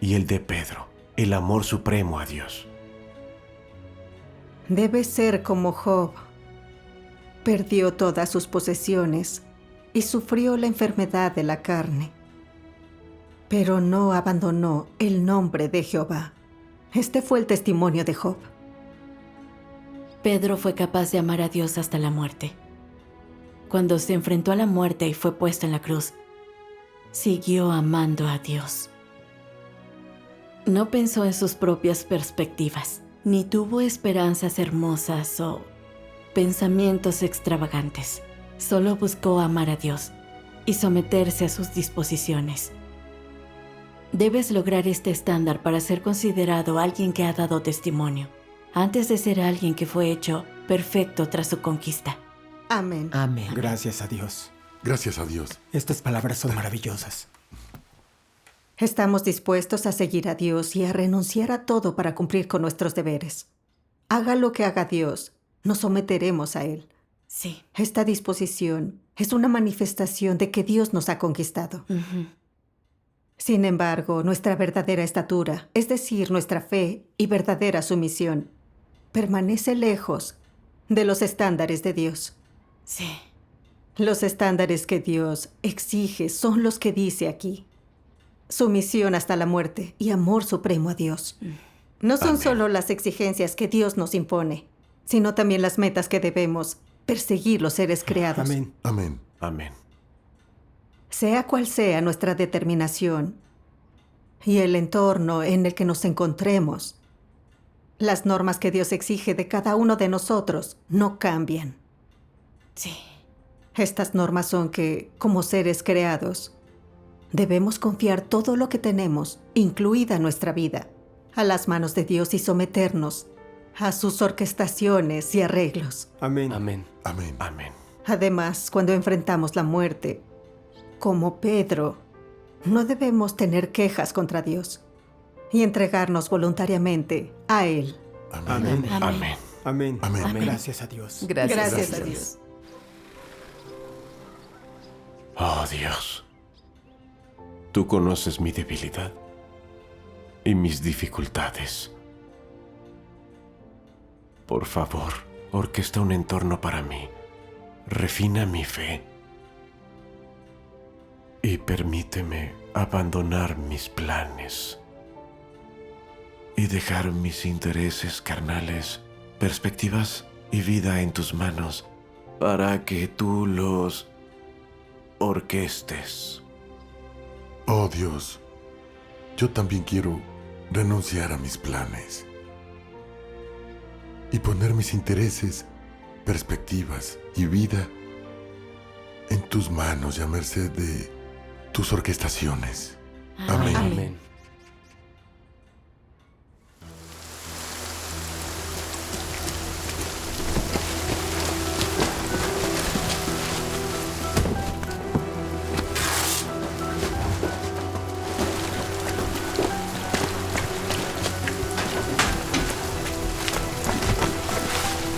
y el de Pedro, el amor supremo a Dios. Debe ser como Job. Perdió todas sus posesiones y sufrió la enfermedad de la carne. Pero no abandonó el nombre de Jehová. Este fue el testimonio de Job. Pedro fue capaz de amar a Dios hasta la muerte. Cuando se enfrentó a la muerte y fue puesto en la cruz, siguió amando a Dios. No pensó en sus propias perspectivas, ni tuvo esperanzas hermosas o pensamientos extravagantes. Solo buscó amar a Dios y someterse a sus disposiciones. Debes lograr este estándar para ser considerado alguien que ha dado testimonio, antes de ser alguien que fue hecho perfecto tras su conquista. Amén. Amén. Gracias a Dios. Gracias a Dios. Estas palabras son maravillosas. Estamos dispuestos a seguir a Dios y a renunciar a todo para cumplir con nuestros deberes. Haga lo que haga Dios, nos someteremos a Él. Sí. Esta disposición es una manifestación de que Dios nos ha conquistado. Sin embargo, nuestra verdadera estatura, es decir, nuestra fe y verdadera sumisión, permanece lejos de los estándares de Dios. Sí. Los estándares que Dios exige son los que dice aquí. Sumisión hasta la muerte y amor supremo a Dios. No son solo las exigencias que Dios nos impone, sino también las metas que debemos perseguir los seres creados. Amén. Amén. Amén. Sea cual sea nuestra determinación y el entorno en el que nos encontremos, las normas que Dios exige de cada uno de nosotros no cambian. Sí. Estas normas son que, como seres creados, debemos confiar todo lo que tenemos, incluida nuestra vida, a las manos de Dios y someternos a sus orquestaciones y arreglos. Amén. Amén. Amén. Amén. Además, cuando enfrentamos la muerte, como Pedro, no debemos tener quejas contra Dios y entregarnos voluntariamente a Él. Amén. Amén. Amén. Amén. Gracias a Dios. Gracias a Dios. Oh Dios, tú conoces mi debilidad y mis dificultades. Por favor, orquesta un entorno para mí, refina mi fe y permíteme abandonar mis planes y dejar mis intereses carnales, perspectivas y vida en tus manos para que tú los orquestes. Oh Dios, yo también quiero renunciar a mis planes y poner mis intereses, perspectivas y vida en tus manos y a merced de tus orquestaciones. Amén. Amén.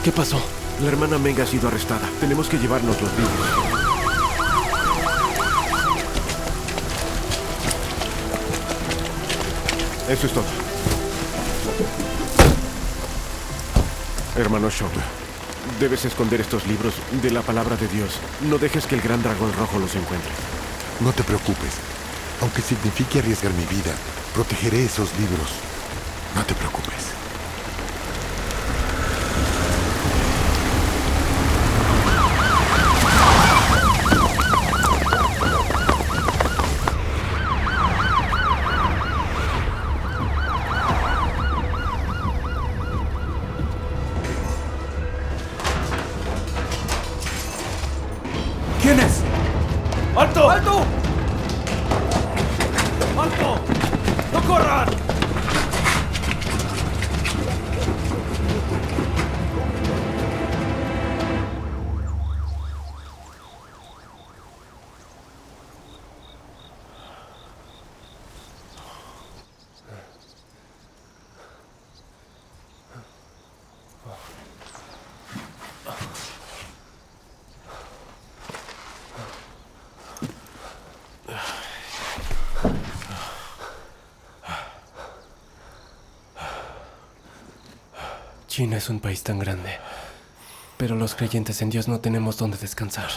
¿Qué pasó? La hermana Meng ha sido arrestada. Tenemos que llevarnos los libros. Eso es todo. Hermano Shou, debes esconder estos libros de la palabra de Dios. No dejes que el gran dragón rojo los encuentre. No te preocupes. Aunque signifique arriesgar mi vida, protegeré esos libros. No te preocupes. ¿Quién es? ¡Alto! ¡Alto! ¡Alto! ¡No corran! China es un país tan grande, pero los creyentes en Dios no tenemos dónde descansar.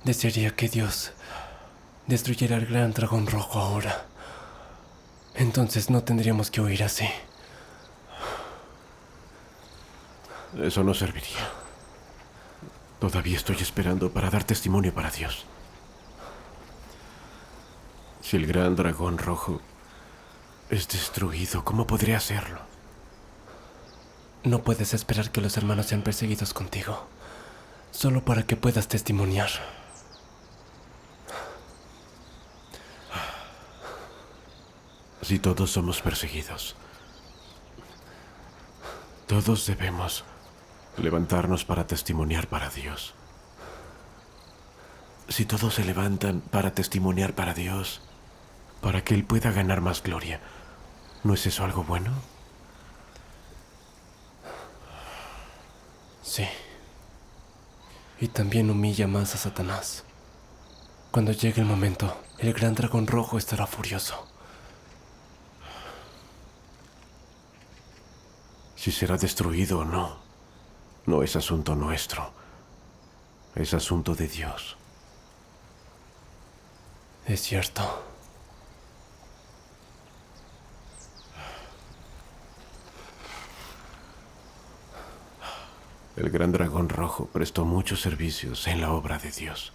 Desearía que Dios destruyera el gran dragón rojo ahora. Entonces no tendríamos que huir así. Eso no serviría. Todavía estoy esperando para dar testimonio para Dios. Si el gran dragón rojo es destruido, ¿cómo podré hacerlo? No puedes esperar que los hermanos sean perseguidos contigo, solo para que puedas testimoniar. Si todos somos perseguidos, todos debemos levantarnos para testimoniar para Dios. Si todos se levantan para testimoniar para Dios, para que Él pueda ganar más gloria, ¿no es eso algo bueno? Sí. Y también humilla más a Satanás. Cuando llegue el momento, el gran dragón rojo estará furioso. Si será destruido o no, no es asunto nuestro. Es asunto de Dios. Es cierto. El gran dragón rojo prestó muchos servicios en la obra de Dios.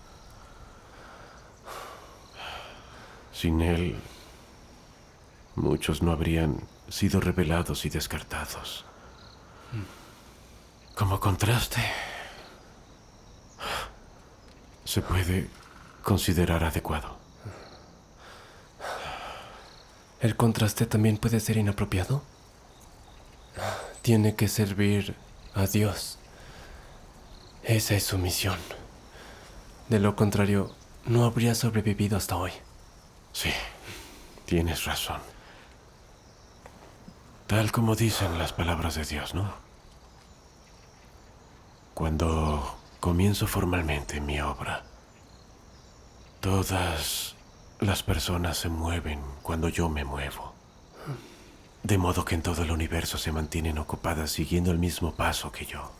Sin él, muchos no habrían sido revelados y descartados. Como contraste, se puede considerar adecuado. ¿El contraste también puede ser inapropiado? Tiene que servir a Dios. Esa es su misión. De lo contrario, no habría sobrevivido hasta hoy. Sí, tienes razón. Tal como dicen las palabras de Dios, ¿no? Cuando comienzo formalmente mi obra, todas las personas se mueven cuando yo me muevo. De modo que en todo el universo se mantienen ocupadas siguiendo el mismo paso que yo.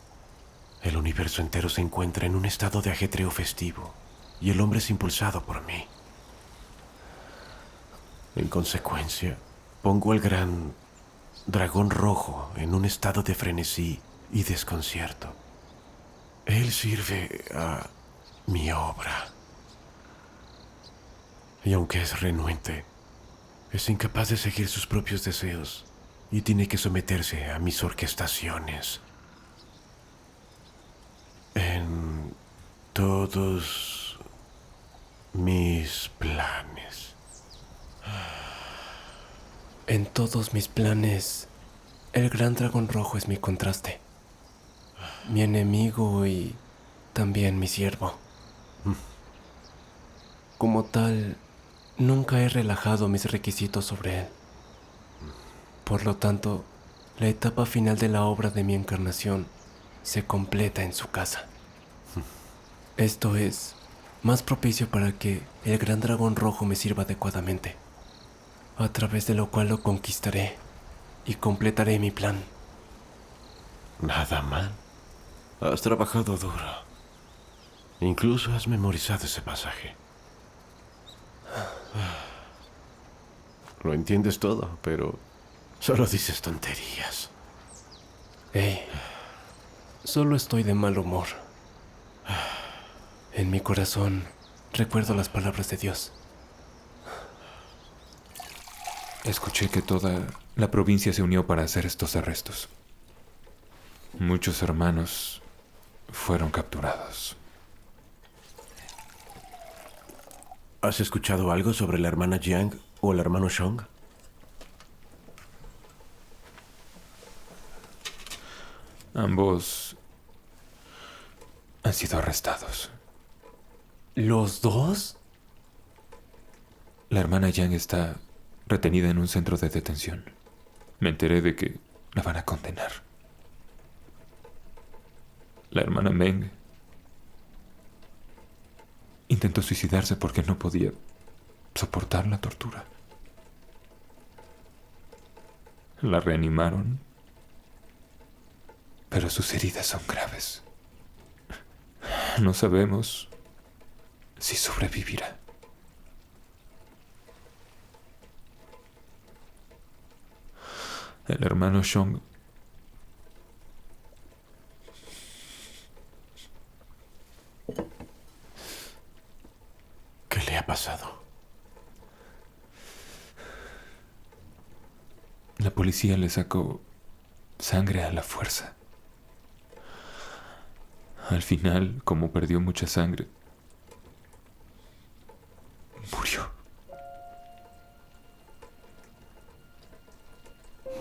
El universo entero se encuentra en un estado de ajetreo festivo y el hombre es impulsado por mí. En consecuencia, pongo al gran dragón rojo en un estado de frenesí y desconcierto. Él sirve a mi obra. Y aunque es renuente, es incapaz de seguir sus propios deseos y tiene que someterse a mis orquestaciones. En todos mis planes. En todos mis planes, el gran dragón rojo es mi contraste. Mi enemigo y también mi siervo. Como tal, nunca he relajado mis requisitos sobre él. Por lo tanto, la etapa final de la obra de mi encarnación se completa en su casa. Esto es más propicio para que el gran dragón rojo me sirva adecuadamente, a través de lo cual lo conquistaré y completaré mi plan. Nada mal. Has trabajado duro. Incluso has memorizado ese pasaje. Lo entiendes todo, pero solo dices tonterías. Hey, solo estoy de mal humor. En mi corazón recuerdo las palabras de Dios. Escuché que toda la provincia se unió para hacer estos arrestos. Muchos hermanos fueron capturados. ¿Has escuchado algo sobre la hermana Jiang o el hermano Shong? Ambos han sido arrestados. ¿Los dos? La hermana Yang está retenida en un centro de detención. Me enteré de que la van a condenar. La hermana Meng intentó suicidarse porque no podía soportar la tortura. La reanimaron, pero sus heridas son graves. No sabemos si sobrevivirá. El hermano Shong ¿Qué le ha pasado? La policía le sacó sangre a la fuerza. Al final, como perdió mucha sangre, murió.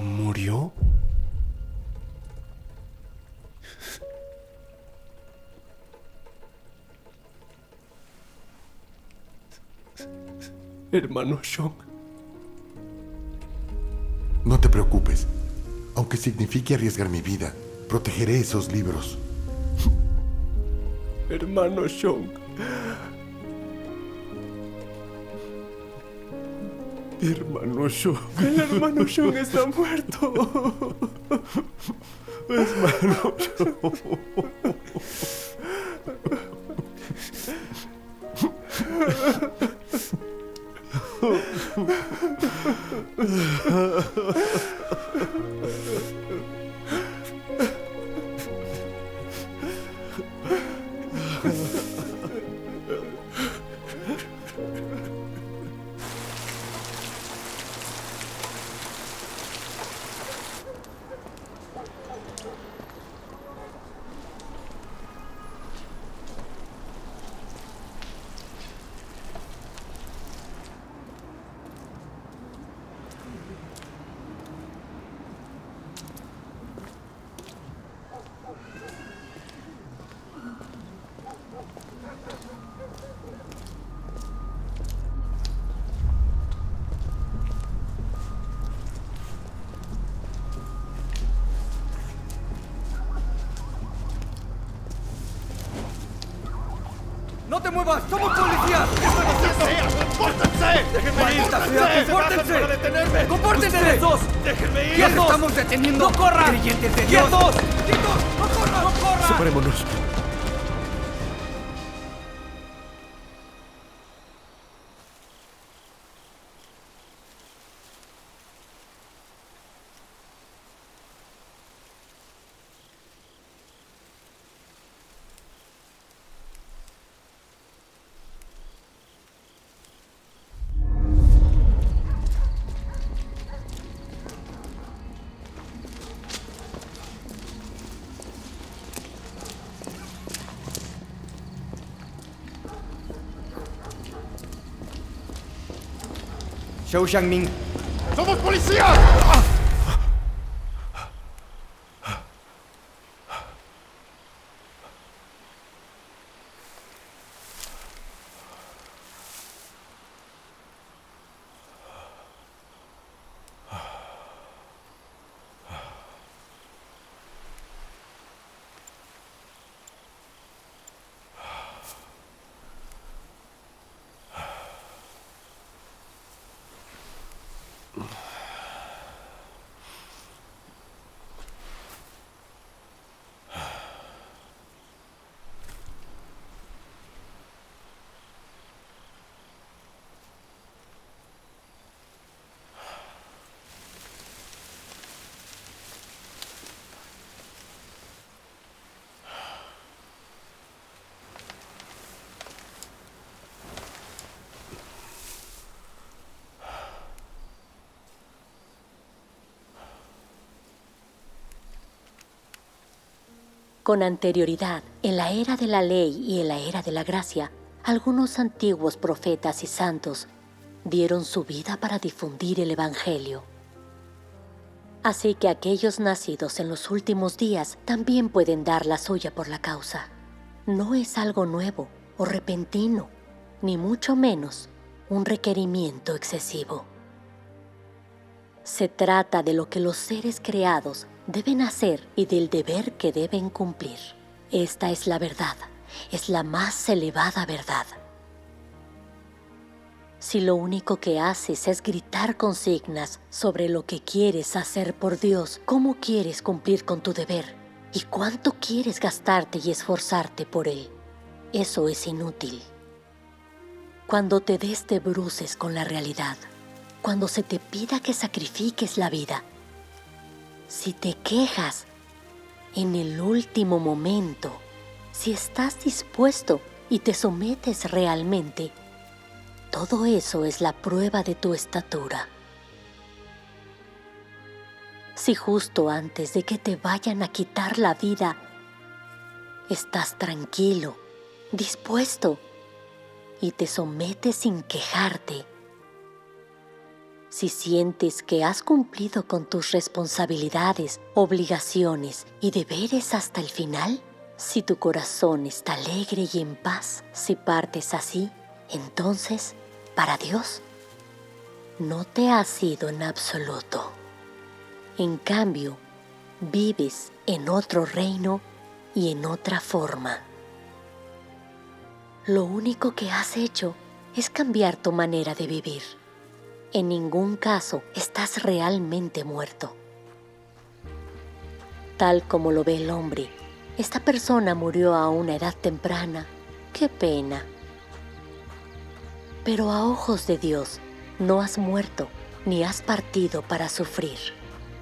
¿Murió? Hermano Shong. No te preocupes. Aunque signifique arriesgar mi vida, protegeré esos libros. Hermano Shong. Hermano Shong. El hermano Shong está muerto. Hermano Shong. ¡No te muevas! ¡Somos policías! ¿Qué están haciendo? ¡Compórtense! ¡Déjenme ir! ¡Compórtense! ¡Para detenerme! ¡Compórtense! ¡Quietos! ¡Déjenme ir! ¡Quietos! ¡Estamos deteniendo! ¡No corran! ¡Creyentes de Dios! ¡Quietos! ¡Quietos! ¡No corran! ¡No corran! Separémonos. Zhou Xiangming. ¡Somos policías! Con anterioridad, en la era de la ley y en la era de la gracia, algunos antiguos profetas y santos dieron su vida para difundir el Evangelio. Así que aquellos nacidos en los últimos días también pueden dar la suya por la causa. No es algo nuevo o repentino, ni mucho menos un requerimiento excesivo. Se trata de lo que los seres creados deben hacer y del deber que deben cumplir. Esta es la verdad, es la más elevada verdad. Si lo único que haces es gritar consignas sobre lo que quieres hacer por Dios, cómo quieres cumplir con tu deber y cuánto quieres gastarte y esforzarte por él, eso es inútil. Cuando te des de bruces con la realidad, cuando se te pida que sacrifiques la vida, si te quejas en el último momento, si estás dispuesto y te sometes realmente, todo eso es la prueba de tu estatura. Si justo antes de que te vayan a quitar la vida, estás tranquilo, dispuesto y te sometes sin quejarte, si sientes que has cumplido con tus responsabilidades, obligaciones y deberes hasta el final, si tu corazón está alegre y en paz, si partes así, entonces, para Dios, no te has ido en absoluto. En cambio, vives en otro reino y en otra forma. Lo único que has hecho es cambiar tu manera de vivir. En ningún caso estás realmente muerto. Tal como lo ve el hombre, esta persona murió a una edad temprana. ¡Qué pena! Pero a ojos de Dios, no has muerto ni has partido para sufrir.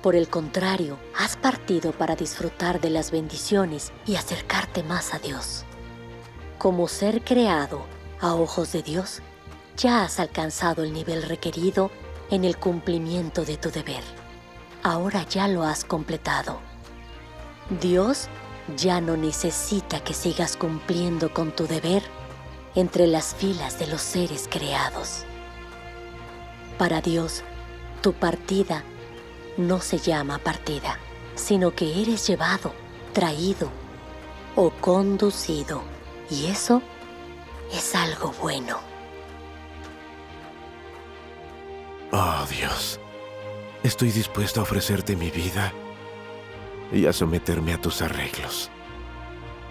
Por el contrario, has partido para disfrutar de las bendiciones y acercarte más a Dios. Como ser creado a ojos de Dios, ya has alcanzado el nivel requerido en el cumplimiento de tu deber. Ahora ya lo has completado. Dios ya no necesita que sigas cumpliendo con tu deber entre las filas de los seres creados. Para Dios, tu partida no se llama partida, sino que eres llevado, traído o conducido, y eso es algo bueno. Oh, Dios, estoy dispuesto a ofrecerte mi vida y a someterme a tus arreglos.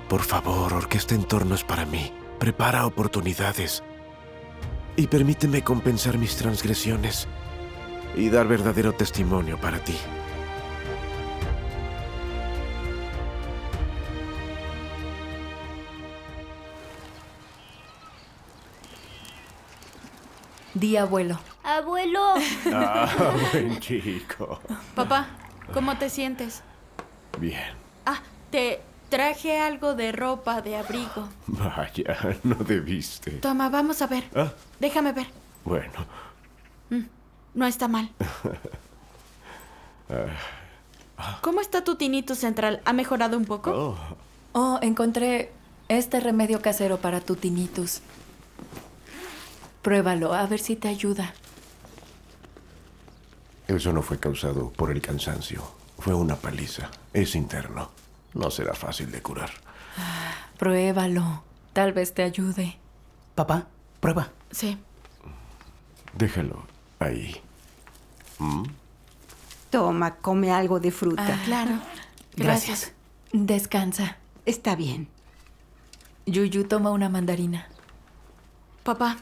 Por favor, orquesta entornos para mí, prepara oportunidades y permíteme compensar mis transgresiones y dar verdadero testimonio para ti. Di abuelo. ¡Abuelo! Ah, buen chico. Papá, ¿cómo te sientes? Bien. Ah, te traje algo de ropa, de abrigo. Vaya, no debiste. Toma, vamos a ver. Ah, Déjame ver. bueno. No está mal. ¿Cómo está tu tinnitus central? ¿Ha mejorado un poco? Oh, encontré este remedio casero para tu tinnitus. Pruébalo, a ver si te ayuda. Eso no fue causado por el cansancio. Fue una paliza. Es interno. No será fácil de curar. Pruébalo. Tal vez te ayude. Papá, prueba. Sí. Déjalo ahí. Toma, come algo de fruta. Claro. Gracias. Descansa. Está bien. Yuyu, toma una mandarina. Papá,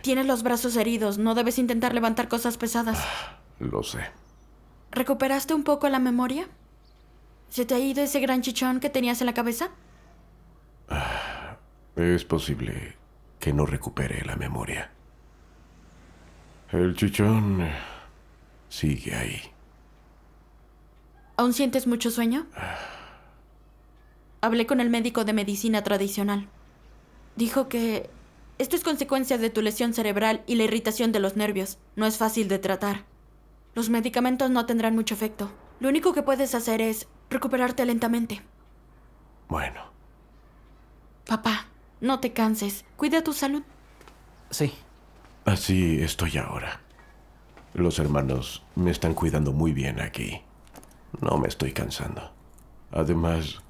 tienes los brazos heridos. No debes intentar levantar cosas pesadas. Lo sé. ¿Recuperaste un poco la memoria? ¿Se te ha ido ese gran chichón que tenías en la cabeza? Es posible que no recupere la memoria. El chichón sigue ahí. ¿Aún sientes mucho sueño? Hablé con el médico de medicina tradicional. Dijo que esto es consecuencia de tu lesión cerebral y la irritación de los nervios. No es fácil de tratar. Los medicamentos no tendrán mucho efecto. Lo único que puedes hacer es recuperarte lentamente. Bueno. Papá, no te canses. Cuida tu salud. Sí. Así estoy ahora. Los hermanos me están cuidando muy bien aquí. No me estoy cansando. Además,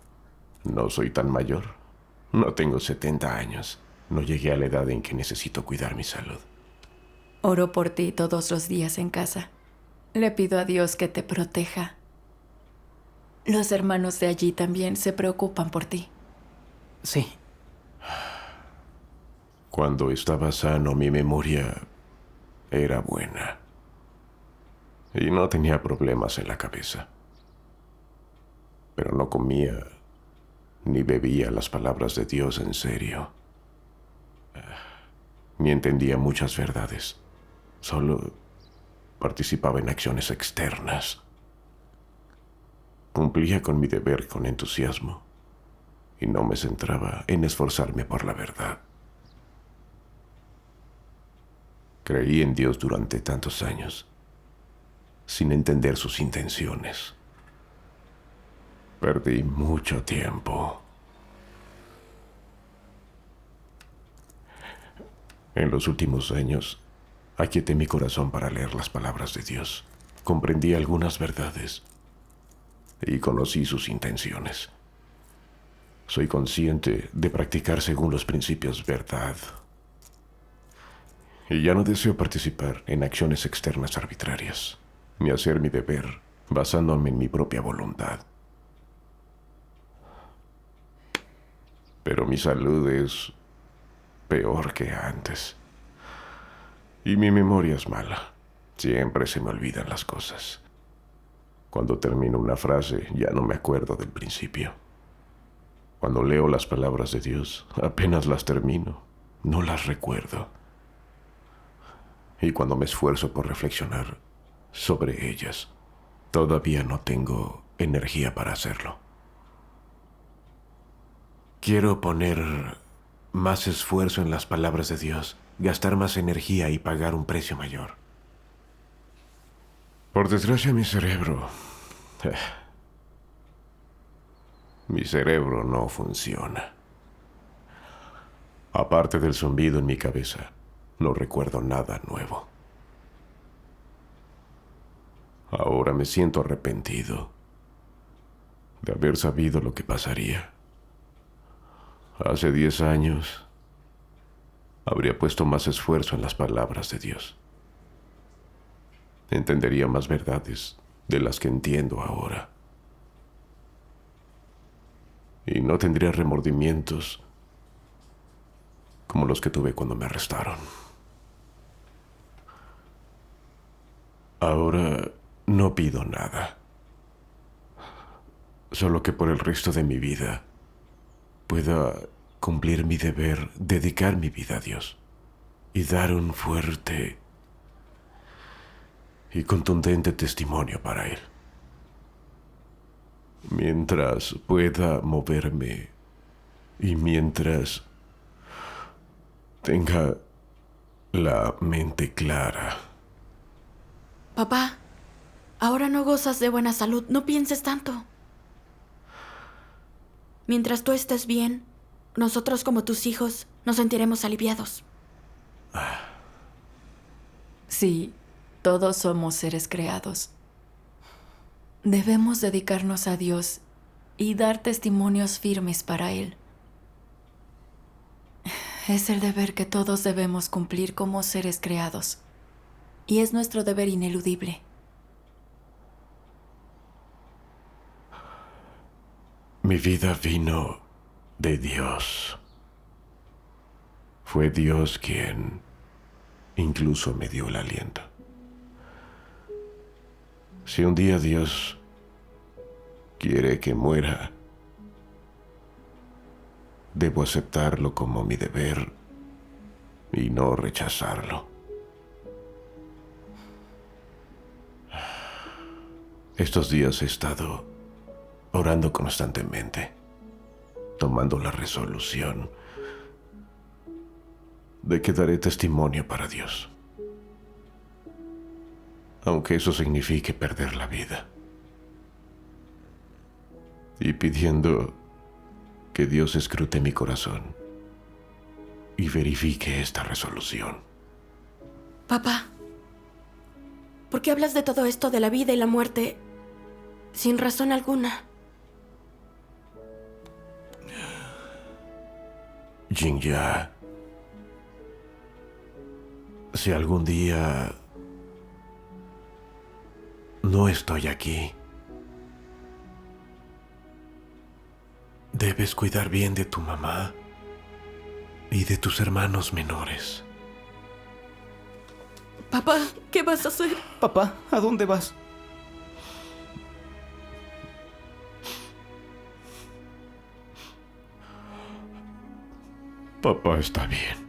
no soy tan mayor. No tengo 70 años. No llegué a la edad en que necesito cuidar mi salud. Oro por ti todos los días en casa. Le pido a Dios que te proteja. Los hermanos de allí también se preocupan por ti. Sí. Cuando estaba sano, mi memoria era buena. Y no tenía problemas en la cabeza. Pero no comía ni bebía las palabras de Dios en serio. Ni entendía muchas verdades. Solo participaba en acciones externas. Cumplía con mi deber con entusiasmo y no me centraba en esforzarme por la verdad. Creí en Dios durante tantos años, sin entender sus intenciones. Perdí mucho tiempo. En los últimos años, aquieté mi corazón para leer las palabras de Dios. Comprendí algunas verdades y conocí sus intenciones. Soy consciente de practicar según los principios verdad. Y ya no deseo participar en acciones externas arbitrarias, ni hacer mi deber basándome en mi propia voluntad. Pero mi salud es peor que antes. Y mi memoria es mala. Siempre se me olvidan las cosas. Cuando termino una frase, ya no me acuerdo del principio. Cuando leo las palabras de Dios, apenas las termino, no las recuerdo. Y cuando me esfuerzo por reflexionar sobre ellas, todavía no tengo energía para hacerlo. Quiero poner más esfuerzo en las palabras de Dios, gastar más energía y pagar un precio mayor. Por desgracia, mi cerebro no funciona. Aparte del zumbido en mi cabeza, no recuerdo nada nuevo. Ahora me siento arrepentido de haber sabido lo que pasaría. Hace 10 años habría puesto más esfuerzo en las palabras de Dios. Entendería más verdades de las que entiendo ahora. Y no tendría remordimientos como los que tuve cuando me arrestaron. Ahora no pido nada. Solo que por el resto de mi vida pueda cumplir mi deber, dedicar mi vida a Dios y dar un fuerte y contundente testimonio para Él. Mientras pueda moverme y mientras tenga la mente clara. Papá, ahora no gozas de buena salud, no pienses tanto. Mientras tú estés bien, nosotros como tus hijos nos sentiremos aliviados. Sí, todos somos seres creados. Debemos dedicarnos a Dios y dar testimonios firmes para Él. Es el deber que todos debemos cumplir como seres creados. Y es nuestro deber ineludible. Mi vida vino de Dios. Fue Dios quien incluso me dio el aliento. Si un día Dios quiere que muera, debo aceptarlo como mi deber y no rechazarlo. Estos días he estado orando constantemente, tomando la resolución de que daré testimonio para Dios, aunque eso signifique perder la vida, y pidiendo que Dios escrute mi corazón y verifique esta resolución. Papá, ¿por qué hablas de todo esto de la vida y la muerte sin razón alguna? Jinja, si algún día no estoy aquí, debes cuidar bien de tu mamá y de tus hermanos menores. Papá, ¿qué vas a hacer? Papá, ¿a dónde vas? Papá está bien.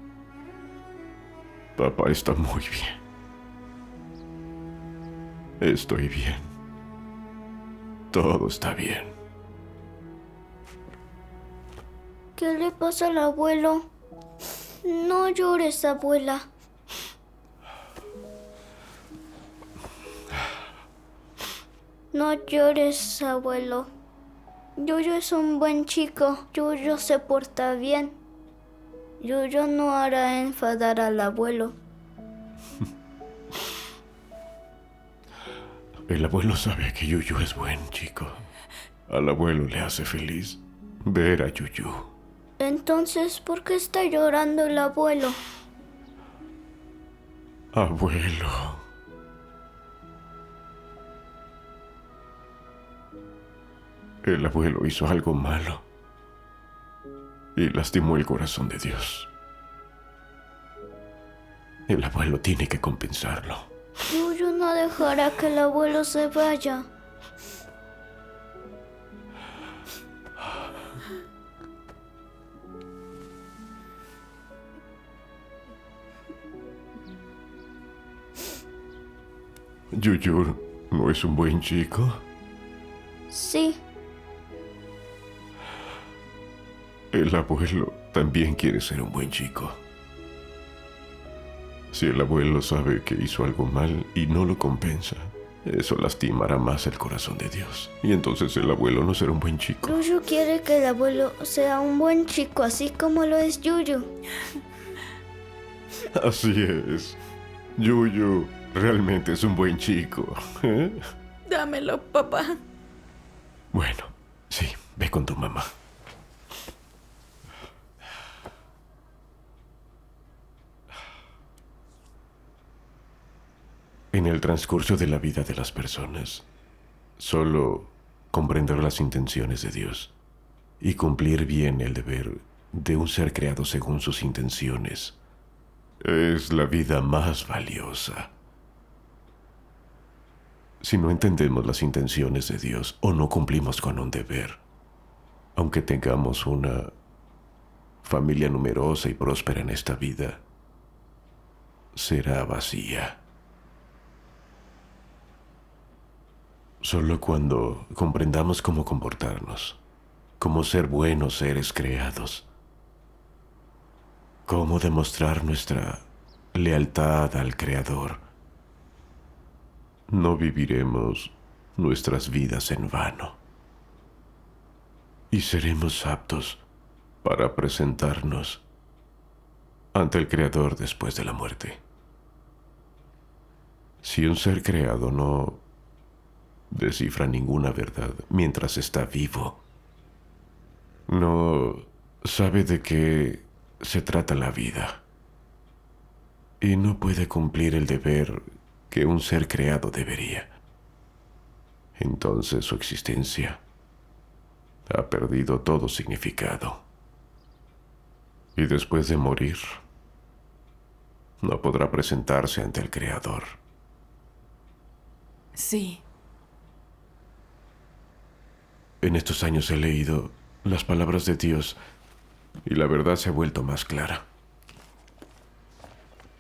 Papá está muy bien. Estoy bien. Todo está bien. ¿Qué le pasa al abuelo? No llores, abuela. No llores, abuelo. Yuyo es un buen chico. Yuyo se porta bien. Yuyo no hará enfadar al abuelo. El abuelo sabe que Yuyu es buen chico. Al abuelo le hace feliz ver a Yuyu. Entonces, ¿por qué está llorando el abuelo? Abuelo. El abuelo hizo algo malo y lastimó el corazón de Dios. El abuelo tiene que compensarlo. Yuyu no dejará que el abuelo se vaya. Yuyu no es un buen chico. Sí. El abuelo también quiere ser un buen chico. Si el abuelo sabe que hizo algo mal y no lo compensa, eso lastimará más el corazón de Dios. Y entonces el abuelo no será un buen chico. Yuyu quiere que el abuelo sea un buen chico, así como lo es Yuyu. Así es. Yuyu realmente es un buen chico. ¿Eh? Dámelo, papá. Bueno, sí, ve con tu mamá. En el transcurso de la vida de las personas, solo comprender las intenciones de Dios y cumplir bien el deber de un ser creado según sus intenciones es la vida más valiosa. Si no entendemos las intenciones de Dios o no cumplimos con un deber, aunque tengamos una familia numerosa y próspera en esta vida, será vacía. Solo cuando comprendamos cómo comportarnos, cómo ser buenos seres creados, cómo demostrar nuestra lealtad al Creador, no viviremos nuestras vidas en vano y seremos aptos para presentarnos ante el Creador después de la muerte. Si un ser creado no descifra ninguna verdad mientras está vivo, no sabe de qué se trata la vida y no puede cumplir el deber que un ser creado debería, entonces su existencia ha perdido todo significado. Y después de morir, no podrá presentarse ante el Creador. Sí. En estos años he leído las palabras de Dios y la verdad se ha vuelto más clara.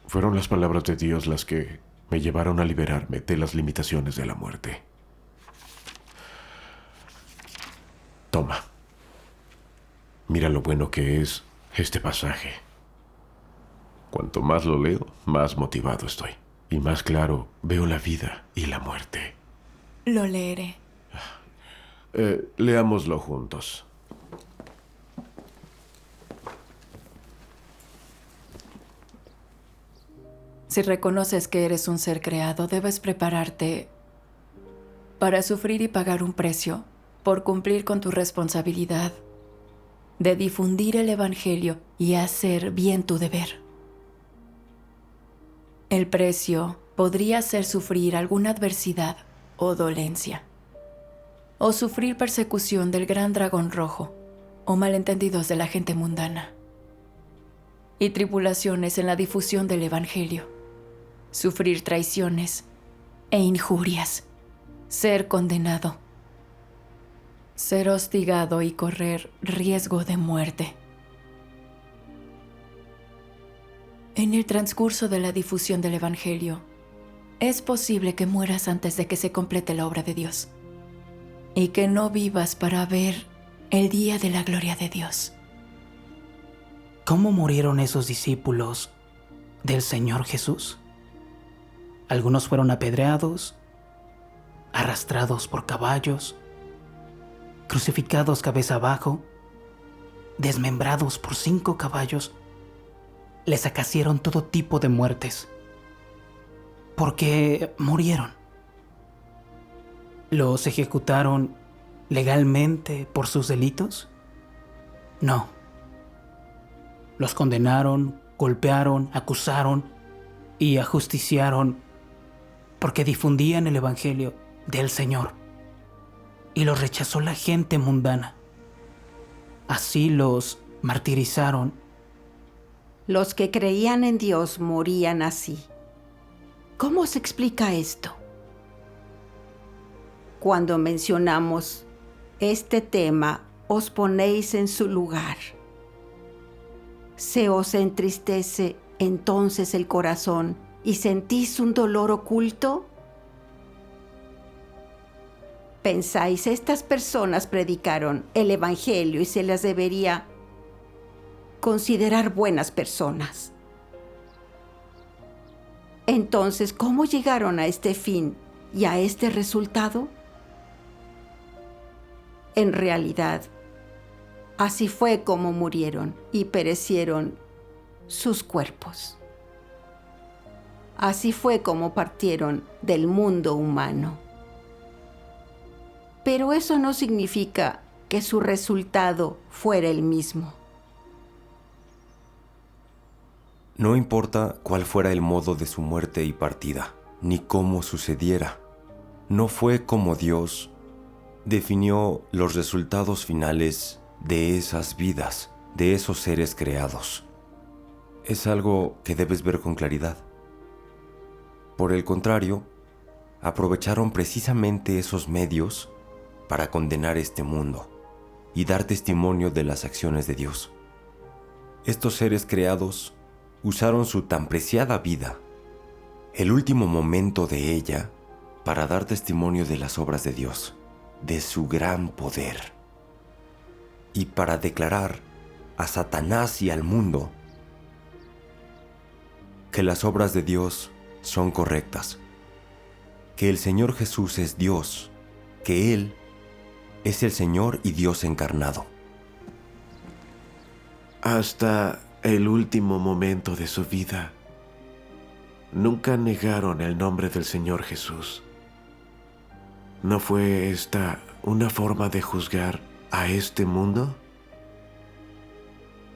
Fueron las palabras de Dios las que me llevaron a liberarme de las limitaciones de la muerte. Toma. Mira lo bueno que es este pasaje. Cuanto más lo leo, más motivado estoy. Y más claro veo la vida y la muerte. Lo leeré. Leámoslo juntos. Si reconoces que eres un ser creado, debes prepararte para sufrir y pagar un precio por cumplir con tu responsabilidad de difundir el Evangelio y hacer bien tu deber. El precio podría ser sufrir alguna adversidad o dolencia, o sufrir persecución del gran dragón rojo, o malentendidos de la gente mundana, y tribulaciones en la difusión del Evangelio. sufrir traiciones e injurias, ser condenado, ser hostigado y correr riesgo de muerte. En el transcurso de la difusión del Evangelio, es posible que mueras antes de que se complete la obra de Dios y que no vivas para ver el día de la gloria de Dios. ¿Cómo murieron esos discípulos del Señor Jesús? Algunos fueron apedreados, arrastrados por caballos, crucificados cabeza abajo, desmembrados por 5 caballos. Les acaecieron todo tipo de muertes. ¿Por qué murieron? ¿Los ejecutaron legalmente por sus delitos? No. Los condenaron, golpearon, acusaron y ajusticiaron porque difundían el Evangelio del Señor. Y los rechazó la gente mundana. Así los martirizaron. Los que creían en Dios morían así. ¿Cómo se explica esto? Cuando mencionamos este tema, os ponéis en su lugar. ¿Se os entristece entonces el corazón y sentís un dolor oculto? ¿Pensáis, estas personas predicaron el Evangelio y se las debería considerar buenas personas? Entonces, ¿cómo llegaron a este fin y a este resultado? En realidad, así fue como murieron y perecieron sus cuerpos. Así fue como partieron del mundo humano. Pero eso no significa que su resultado fuera el mismo. No importa cuál fuera el modo de su muerte y partida, ni cómo sucediera. No fue como Dios definió los resultados finales de esas vidas, de esos seres creados. Es algo que debes ver con claridad. Por el contrario, aprovecharon precisamente esos medios para condenar este mundo y dar testimonio de las acciones de Dios. Estos seres creados usaron su tan preciada vida, el último momento de ella, para dar testimonio de las obras de Dios, de su gran poder, y para declarar a Satanás y al mundo que las obras de Dios son correctas, que el Señor Jesús es Dios, que Él es el Señor y Dios encarnado. Hasta el último momento de su vida, nunca negaron el nombre del Señor Jesús. ¿No fue esta una forma de juzgar a este mundo?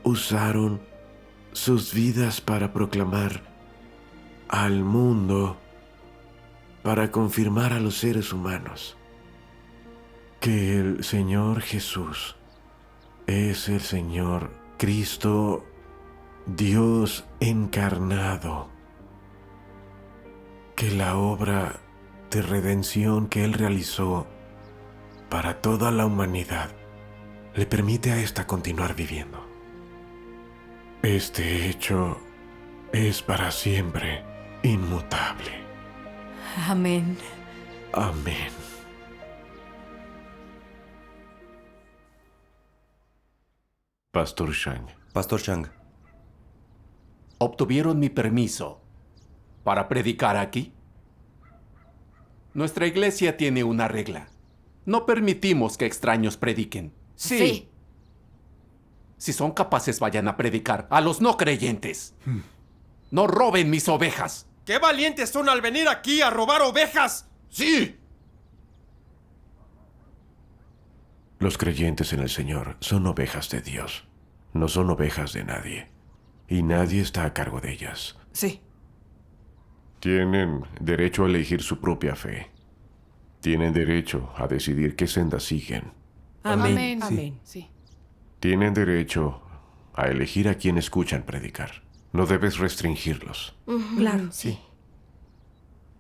Usaron sus vidas para proclamar al mundo, para confirmar a los seres humanos que el Señor Jesús es el Señor Cristo, Dios encarnado, que la obra de redención que Él realizó para toda la humanidad le permite a ésta continuar viviendo. Este hecho es para siempre inmutable. Amén. Amén. Pastor Shang. Pastor Shang. ¿Obtuvieron mi permiso para predicar aquí? Nuestra iglesia tiene una regla. No permitimos que extraños prediquen. Sí. Si son capaces, vayan a predicar a los no creyentes. No roben mis ovejas. ¡Qué valientes son al venir aquí a robar ovejas! ¡Sí! Los creyentes en el Señor son ovejas de Dios. No son ovejas de nadie. Y nadie está a cargo de ellas. Sí. Tienen derecho a elegir su propia fe. Tienen derecho a decidir qué senda siguen. Amén. Sí. Amén. Sí. Tienen derecho a elegir a quién escuchan predicar. No debes restringirlos. Claro. Sí.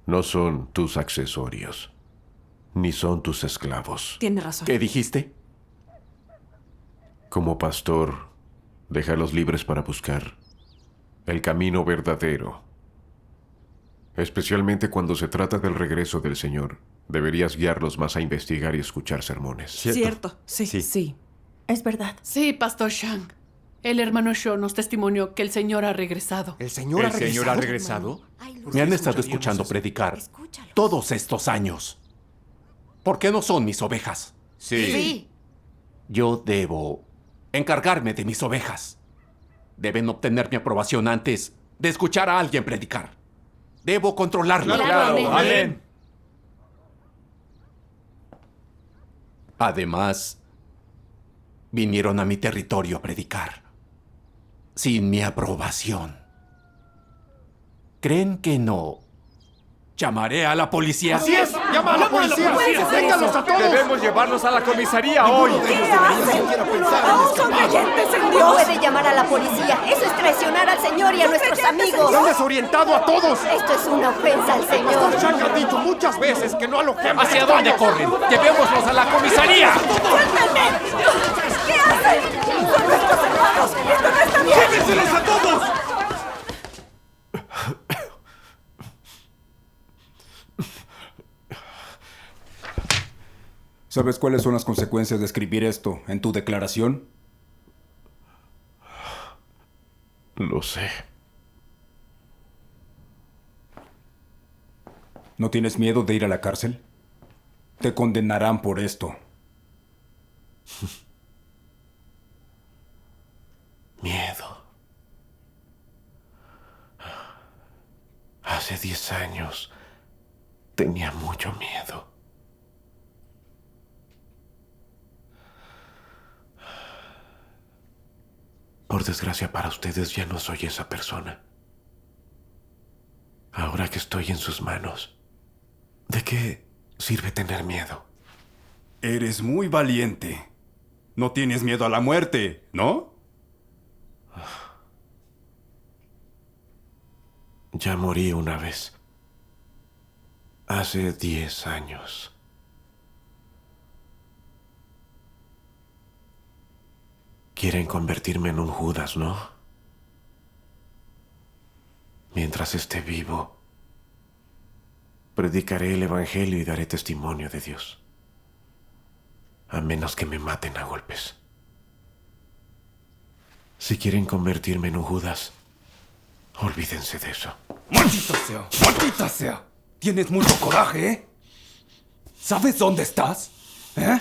No son tus accesorios, ni son tus esclavos. Tiene razón. ¿Qué dijiste? Como pastor, déjalos libres para buscar el camino verdadero. Especialmente cuando se trata del regreso del Señor, deberías guiarlos más a investigar y escuchar sermones. Cierto. Sí. Sí. Es verdad. Sí, Pastor Shang. El hermano Shaw nos testimonió que el Señor ha regresado. ¿El Señor ha regresado? Me han estado escuchando predicar todos estos años. ¿Por qué no son mis ovejas? Sí. Yo debo encargarme de mis ovejas. Deben obtener mi aprobación antes de escuchar a alguien predicar. Debo controlarlo. Claro. Amén. Además, vinieron a mi territorio a predicar sin mi aprobación. ¿Creen que no llamaré a la policía? ¡Así es! ¡Llama a la policía! ¡Déjalos a todos! Debemos llevarlos a la comisaría hoy. ¿Qué hacen? ¡No son creyentes en Dios! No puede llamar a la policía. Eso es traicionar al Señor y a nuestros amigos. ¡Lo han desorientado a todos! Esto es una ofensa al Señor. Pastor Shang ha dicho muchas veces que no alojemos. ¿Hacia dónde corren? ¡Llevémoslos a la comisaría! ¡Suéltenme! ¿Qué hacen? ¡Son nuestros hermanos! ¡Esto no está bien! ¡Llévenselos a todos! ¿Sabes cuáles son las consecuencias de escribir esto en tu declaración? Lo sé. ¿No tienes miedo de ir a la cárcel? Te condenarán por esto. Miedo. Hace 10 años tenía mucho miedo. Por desgracia para ustedes ya no soy esa persona. Ahora que estoy en sus manos, ¿de qué sirve tener miedo? Eres muy valiente. No tienes miedo a la muerte, ¿no? Ya morí una vez. Hace 10 años. Quieren convertirme en un Judas, ¿no? Mientras esté vivo, predicaré el Evangelio y daré testimonio de Dios. A menos que me maten a golpes. Si quieren convertirme en un Judas, olvídense de eso. ¡Maldita sea! ¡Maldita sea! Tienes mucho coraje, ¿eh? ¿Sabes dónde estás? ¿Eh?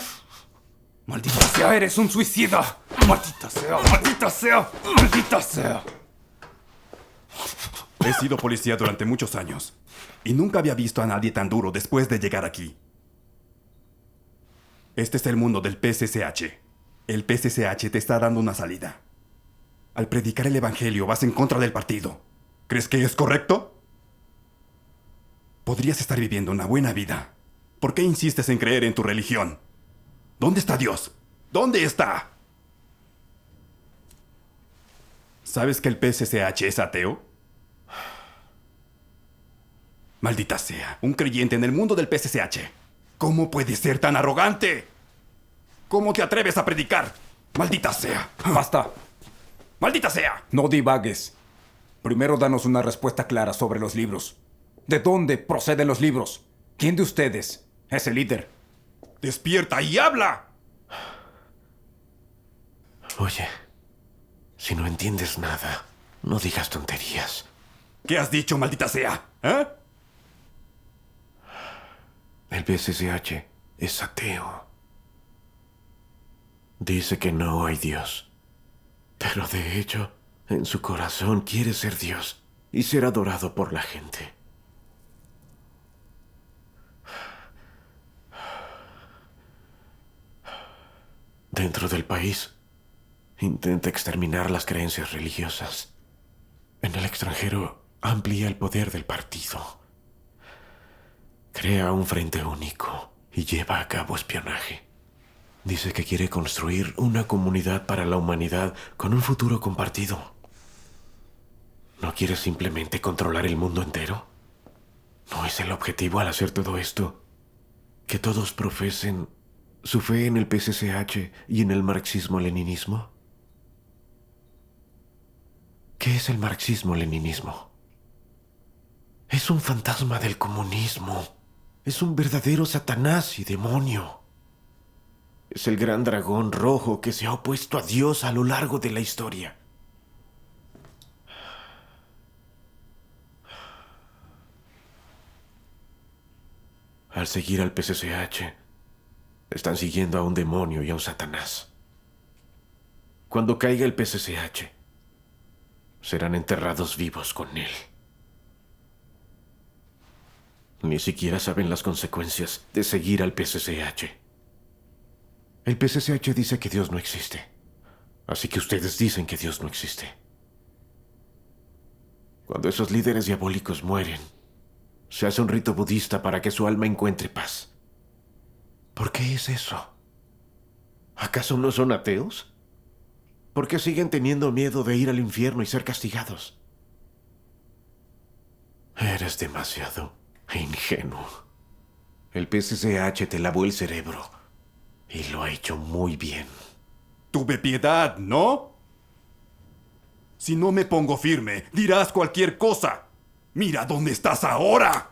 ¡Maldita sea! ¡Eres un suicida! ¡Maldita sea! ¡Maldita sea! ¡Maldita sea! He sido policía durante muchos años y nunca había visto a nadie tan duro después de llegar aquí. Este es el mundo del PCCH. El PCCH te está dando una salida. Al predicar el Evangelio vas en contra del partido. ¿Crees que es correcto? Podrías estar viviendo una buena vida. ¿Por qué insistes en creer en tu religión? ¿Dónde está Dios? ¿Dónde está? ¿Sabes que el PCCH es ateo? Maldita sea, un creyente en el mundo del PCCH. ¿Cómo puedes ser tan arrogante? ¿Cómo te atreves a predicar? Maldita sea. ¡Basta! ¡Maldita sea! No divagues. Primero danos una respuesta clara sobre los libros. ¿De dónde proceden los libros? ¿Quién de ustedes es el líder? ¡Despierta y habla! Oye, si no entiendes nada, no digas tonterías. ¿Qué has dicho, maldita sea? ¿Eh? El PCCH es ateo. Dice que no hay Dios. Pero de hecho, en su corazón quiere ser Dios y ser adorado por la gente. Dentro del país, intenta exterminar las creencias religiosas. En el extranjero, amplía el poder del partido. Crea un frente único y lleva a cabo espionaje. Dice que quiere construir una comunidad para la humanidad con un futuro compartido. ¿No quiere simplemente controlar el mundo entero? ¿No es el objetivo al hacer todo esto? ¿Que todos profesen su fe en el PSCH y en el marxismo-leninismo? ¿Qué es el marxismo-leninismo? Es un fantasma del comunismo. Es un verdadero Satanás y demonio. Es el gran dragón rojo que se ha opuesto a Dios a lo largo de la historia. Al seguir al PSCH, están siguiendo a un demonio y a un Satanás. Cuando caiga el PSCH, serán enterrados vivos con él. Ni siquiera saben las consecuencias de seguir al PSCH. El PSCH dice que Dios no existe, así que ustedes dicen que Dios no existe. Cuando esos líderes diabólicos mueren, se hace un rito budista para que su alma encuentre paz. ¿Por qué es eso? ¿Acaso no son ateos? ¿Por qué siguen teniendo miedo de ir al infierno y ser castigados? Eres demasiado ingenuo. El PSCH te lavó el cerebro y lo ha hecho muy bien. Tuve piedad, ¿no? Si no me pongo firme, dirás cualquier cosa. ¡Mira dónde estás ahora!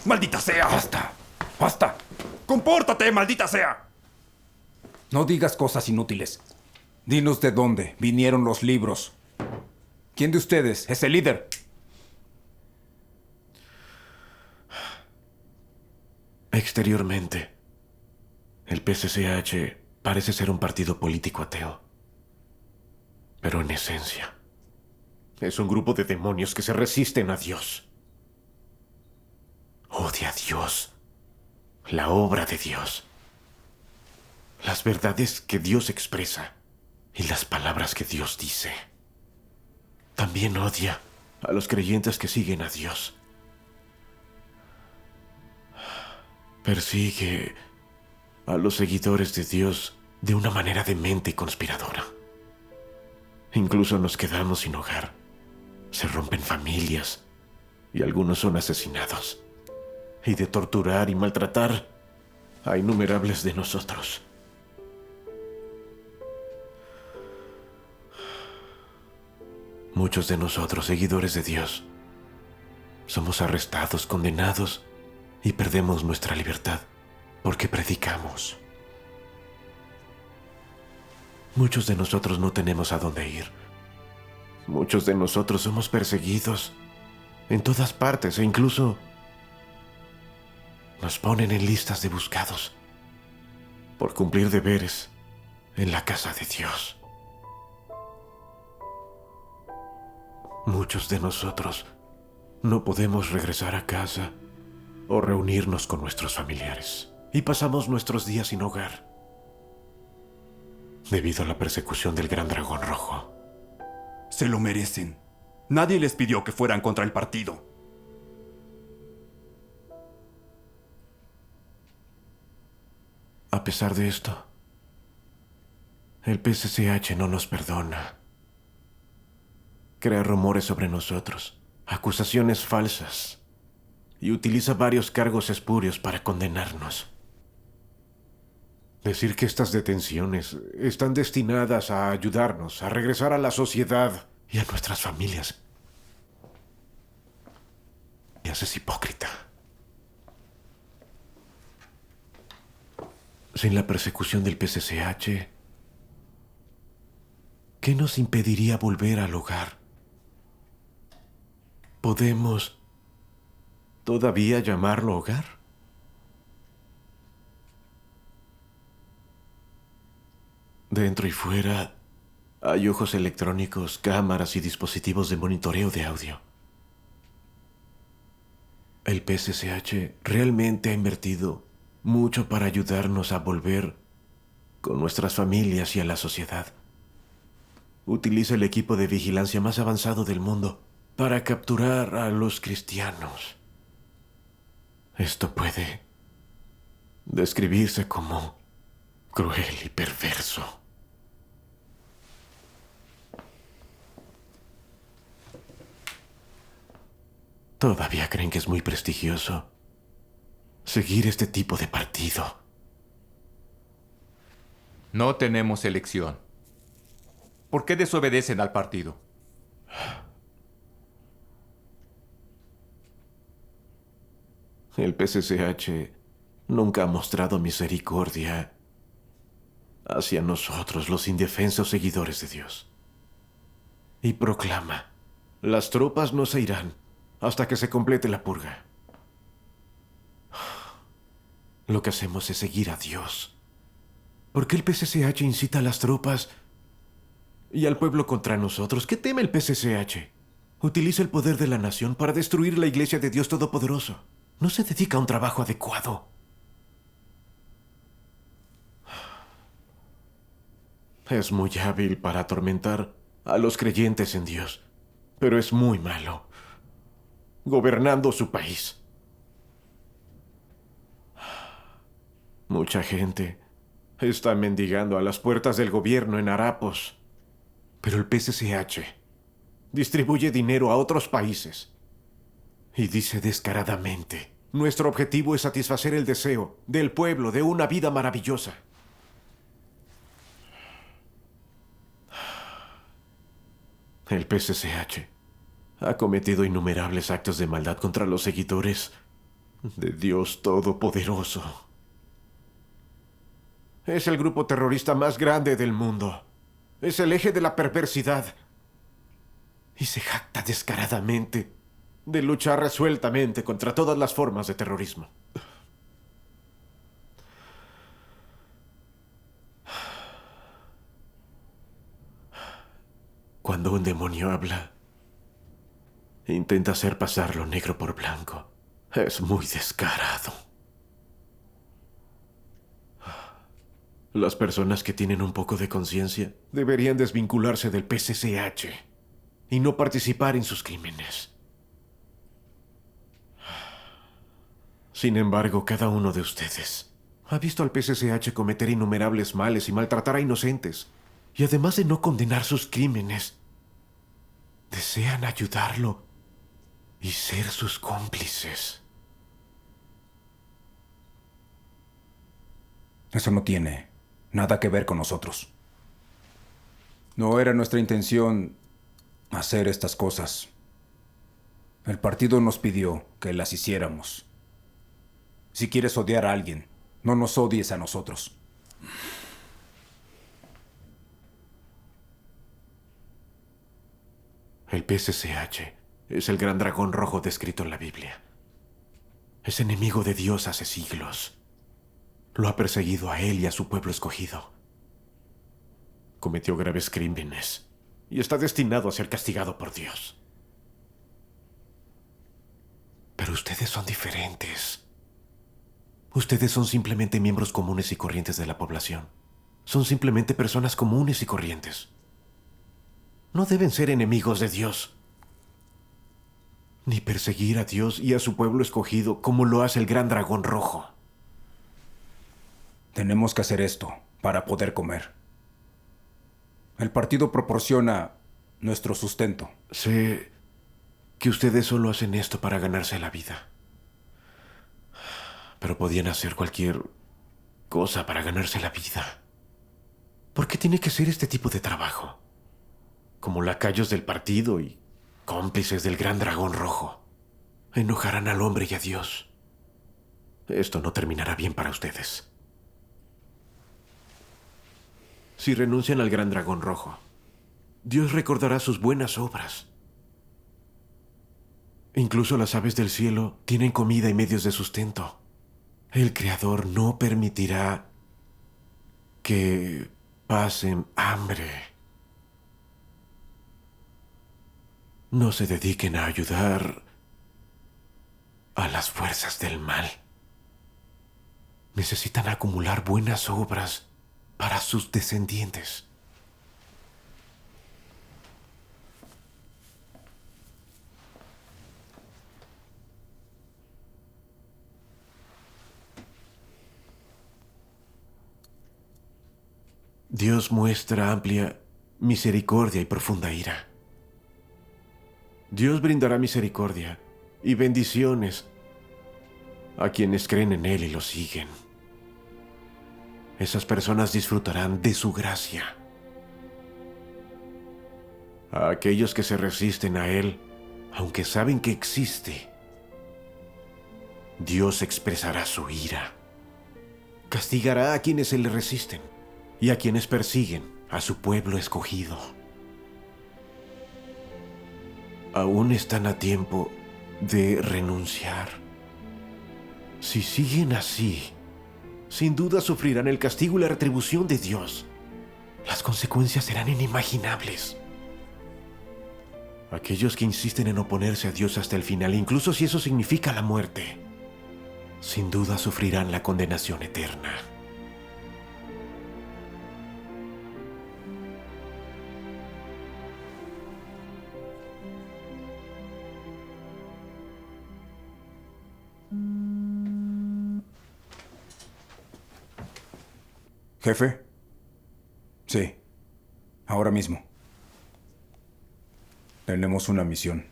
¡Maldita sea! ¡Basta! ¡Basta! ¡Compórtate, maldita sea! No digas cosas inútiles. Dinos de dónde vinieron los libros. ¿Quién de ustedes es el líder? Exteriormente, el PSCH parece ser un partido político ateo. Pero en esencia, es un grupo de demonios que se resisten a Dios. Odia a Dios, la obra de Dios, las verdades que Dios expresa y las palabras que Dios dice. También odia a los creyentes que siguen a Dios. Persigue a los seguidores de Dios de una manera demente y conspiradora. Incluso nos quedamos sin hogar. Se rompen familias y algunos son asesinados. Y de torturar y maltratar a innumerables de nosotros. Muchos de nosotros, seguidores de Dios, somos arrestados, condenados y perdemos nuestra libertad porque predicamos. Muchos de nosotros no tenemos a dónde ir. Muchos de nosotros somos perseguidos en todas partes e incluso nos ponen en listas de buscados por cumplir deberes en la casa de Dios. Muchos de nosotros no podemos regresar a casa o reunirnos con nuestros familiares y pasamos nuestros días sin hogar debido a la persecución del gran dragón rojo. Se lo merecen. Nadie les pidió que fueran contra el partido. A pesar de esto, el PSCH no nos perdona. Crea rumores sobre nosotros, acusaciones falsas, y utiliza varios cargos espurios para condenarnos. Decir que estas detenciones están destinadas a ayudarnos a regresar a la sociedad y a nuestras familias me haces hipócrita. Sin la persecución del PSCH, ¿qué nos impediría volver al hogar? ¿Podemos todavía llamarlo hogar? Dentro y fuera hay ojos electrónicos, cámaras y dispositivos de monitoreo de audio. El PSCH realmente ha invertido mucho para ayudarnos a volver con nuestras familias y a la sociedad. Utiliza el equipo de vigilancia más avanzado del mundo para capturar a los cristianos. Esto puede describirse como cruel y perverso. Todavía creen que es muy prestigioso seguir este tipo de partido. No tenemos elección. ¿Por qué desobedecen al partido? El PCCH nunca ha mostrado misericordia hacia nosotros, los indefensos seguidores de Dios. Y proclama: las tropas no se irán hasta que se complete la purga. Lo que hacemos es seguir a Dios. ¿Por qué el PCCH incita a las tropas y al pueblo contra nosotros? ¿Qué teme el PCCH? Utiliza el poder de la nación para destruir la iglesia de Dios Todopoderoso. No se dedica a un trabajo adecuado. Es muy hábil para atormentar a los creyentes en Dios, pero es muy malo gobernando su país. Mucha gente está mendigando a las puertas del gobierno en harapos, pero el PCCH distribuye dinero a otros países y dice descaradamente: nuestro objetivo es satisfacer el deseo del pueblo de una vida maravillosa. El PCCH ha cometido innumerables actos de maldad contra los seguidores de Dios Todopoderoso. Es el grupo terrorista más grande del mundo. Es el eje de la perversidad. Y se jacta descaradamente de luchar resueltamente contra todas las formas de terrorismo. Cuando un demonio habla, intenta hacer pasar lo negro por blanco. Es muy descarado. Las personas que tienen un poco de conciencia deberían desvincularse del PCCH y no participar en sus crímenes. Sin embargo, cada uno de ustedes ha visto al PCCH cometer innumerables males y maltratar a inocentes. Y además de no condenar sus crímenes, desean ayudarlo y ser sus cómplices. Eso no tiene nada que ver con nosotros. No era nuestra intención hacer estas cosas. El partido nos pidió que las hiciéramos. Si quieres odiar a alguien, no nos odies a nosotros. El PCCH es el gran dragón rojo descrito en la Biblia. Es enemigo de Dios hace siglos. Lo ha perseguido a él y a su pueblo escogido. Cometió graves crímenes y está destinado a ser castigado por Dios. Pero ustedes son diferentes. Ustedes son simplemente miembros comunes y corrientes de la población. Son simplemente personas comunes y corrientes. No deben ser enemigos de Dios, ni perseguir a Dios y a su pueblo escogido como lo hace el gran dragón rojo. Tenemos que hacer esto para poder comer. El partido proporciona nuestro sustento. Sé que ustedes solo hacen esto para ganarse la vida. Pero podían hacer cualquier cosa para ganarse la vida. ¿Por qué tiene que ser este tipo de trabajo? Como lacayos del partido y cómplices del gran dragón rojo. Enojarán al hombre y a Dios. Esto no terminará bien para ustedes. Si renuncian al gran dragón rojo, Dios recordará sus buenas obras. Incluso las aves del cielo tienen comida y medios de sustento. El Creador no permitirá que pasen hambre. No se dediquen a ayudar a las fuerzas del mal. Necesitan acumular buenas obras para sus descendientes. Dios muestra amplia misericordia y profunda ira. Dios brindará misericordia y bendiciones a quienes creen en Él y lo siguen. Esas personas disfrutarán de su gracia. A aquellos que se resisten a Él, aunque saben que existe, Dios expresará su ira. Castigará a quienes se le resisten y a quienes persiguen a su pueblo escogido. Aún están a tiempo de renunciar. Si siguen así, sin duda sufrirán el castigo y la retribución de Dios. Las consecuencias serán inimaginables. Aquellos que insisten en oponerse a Dios hasta el final, incluso si eso significa la muerte, sin duda sufrirán la condenación eterna. ¿Jefe? Sí, ahora mismo. Tenemos una misión.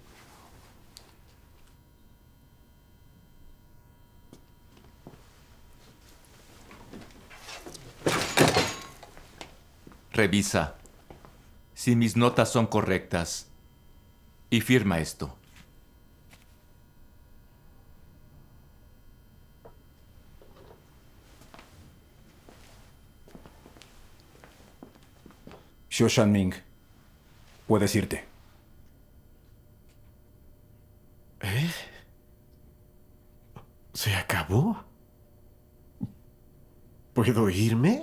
Revisa si mis notas son correctas y firma esto. Xiao Shanming, puedes irte. ¿Eh? ¿Se acabó? ¿Puedo irme?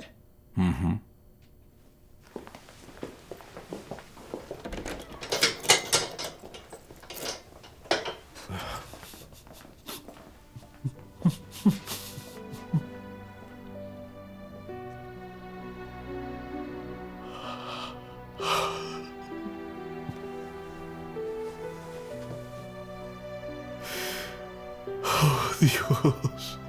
Oh, Dios.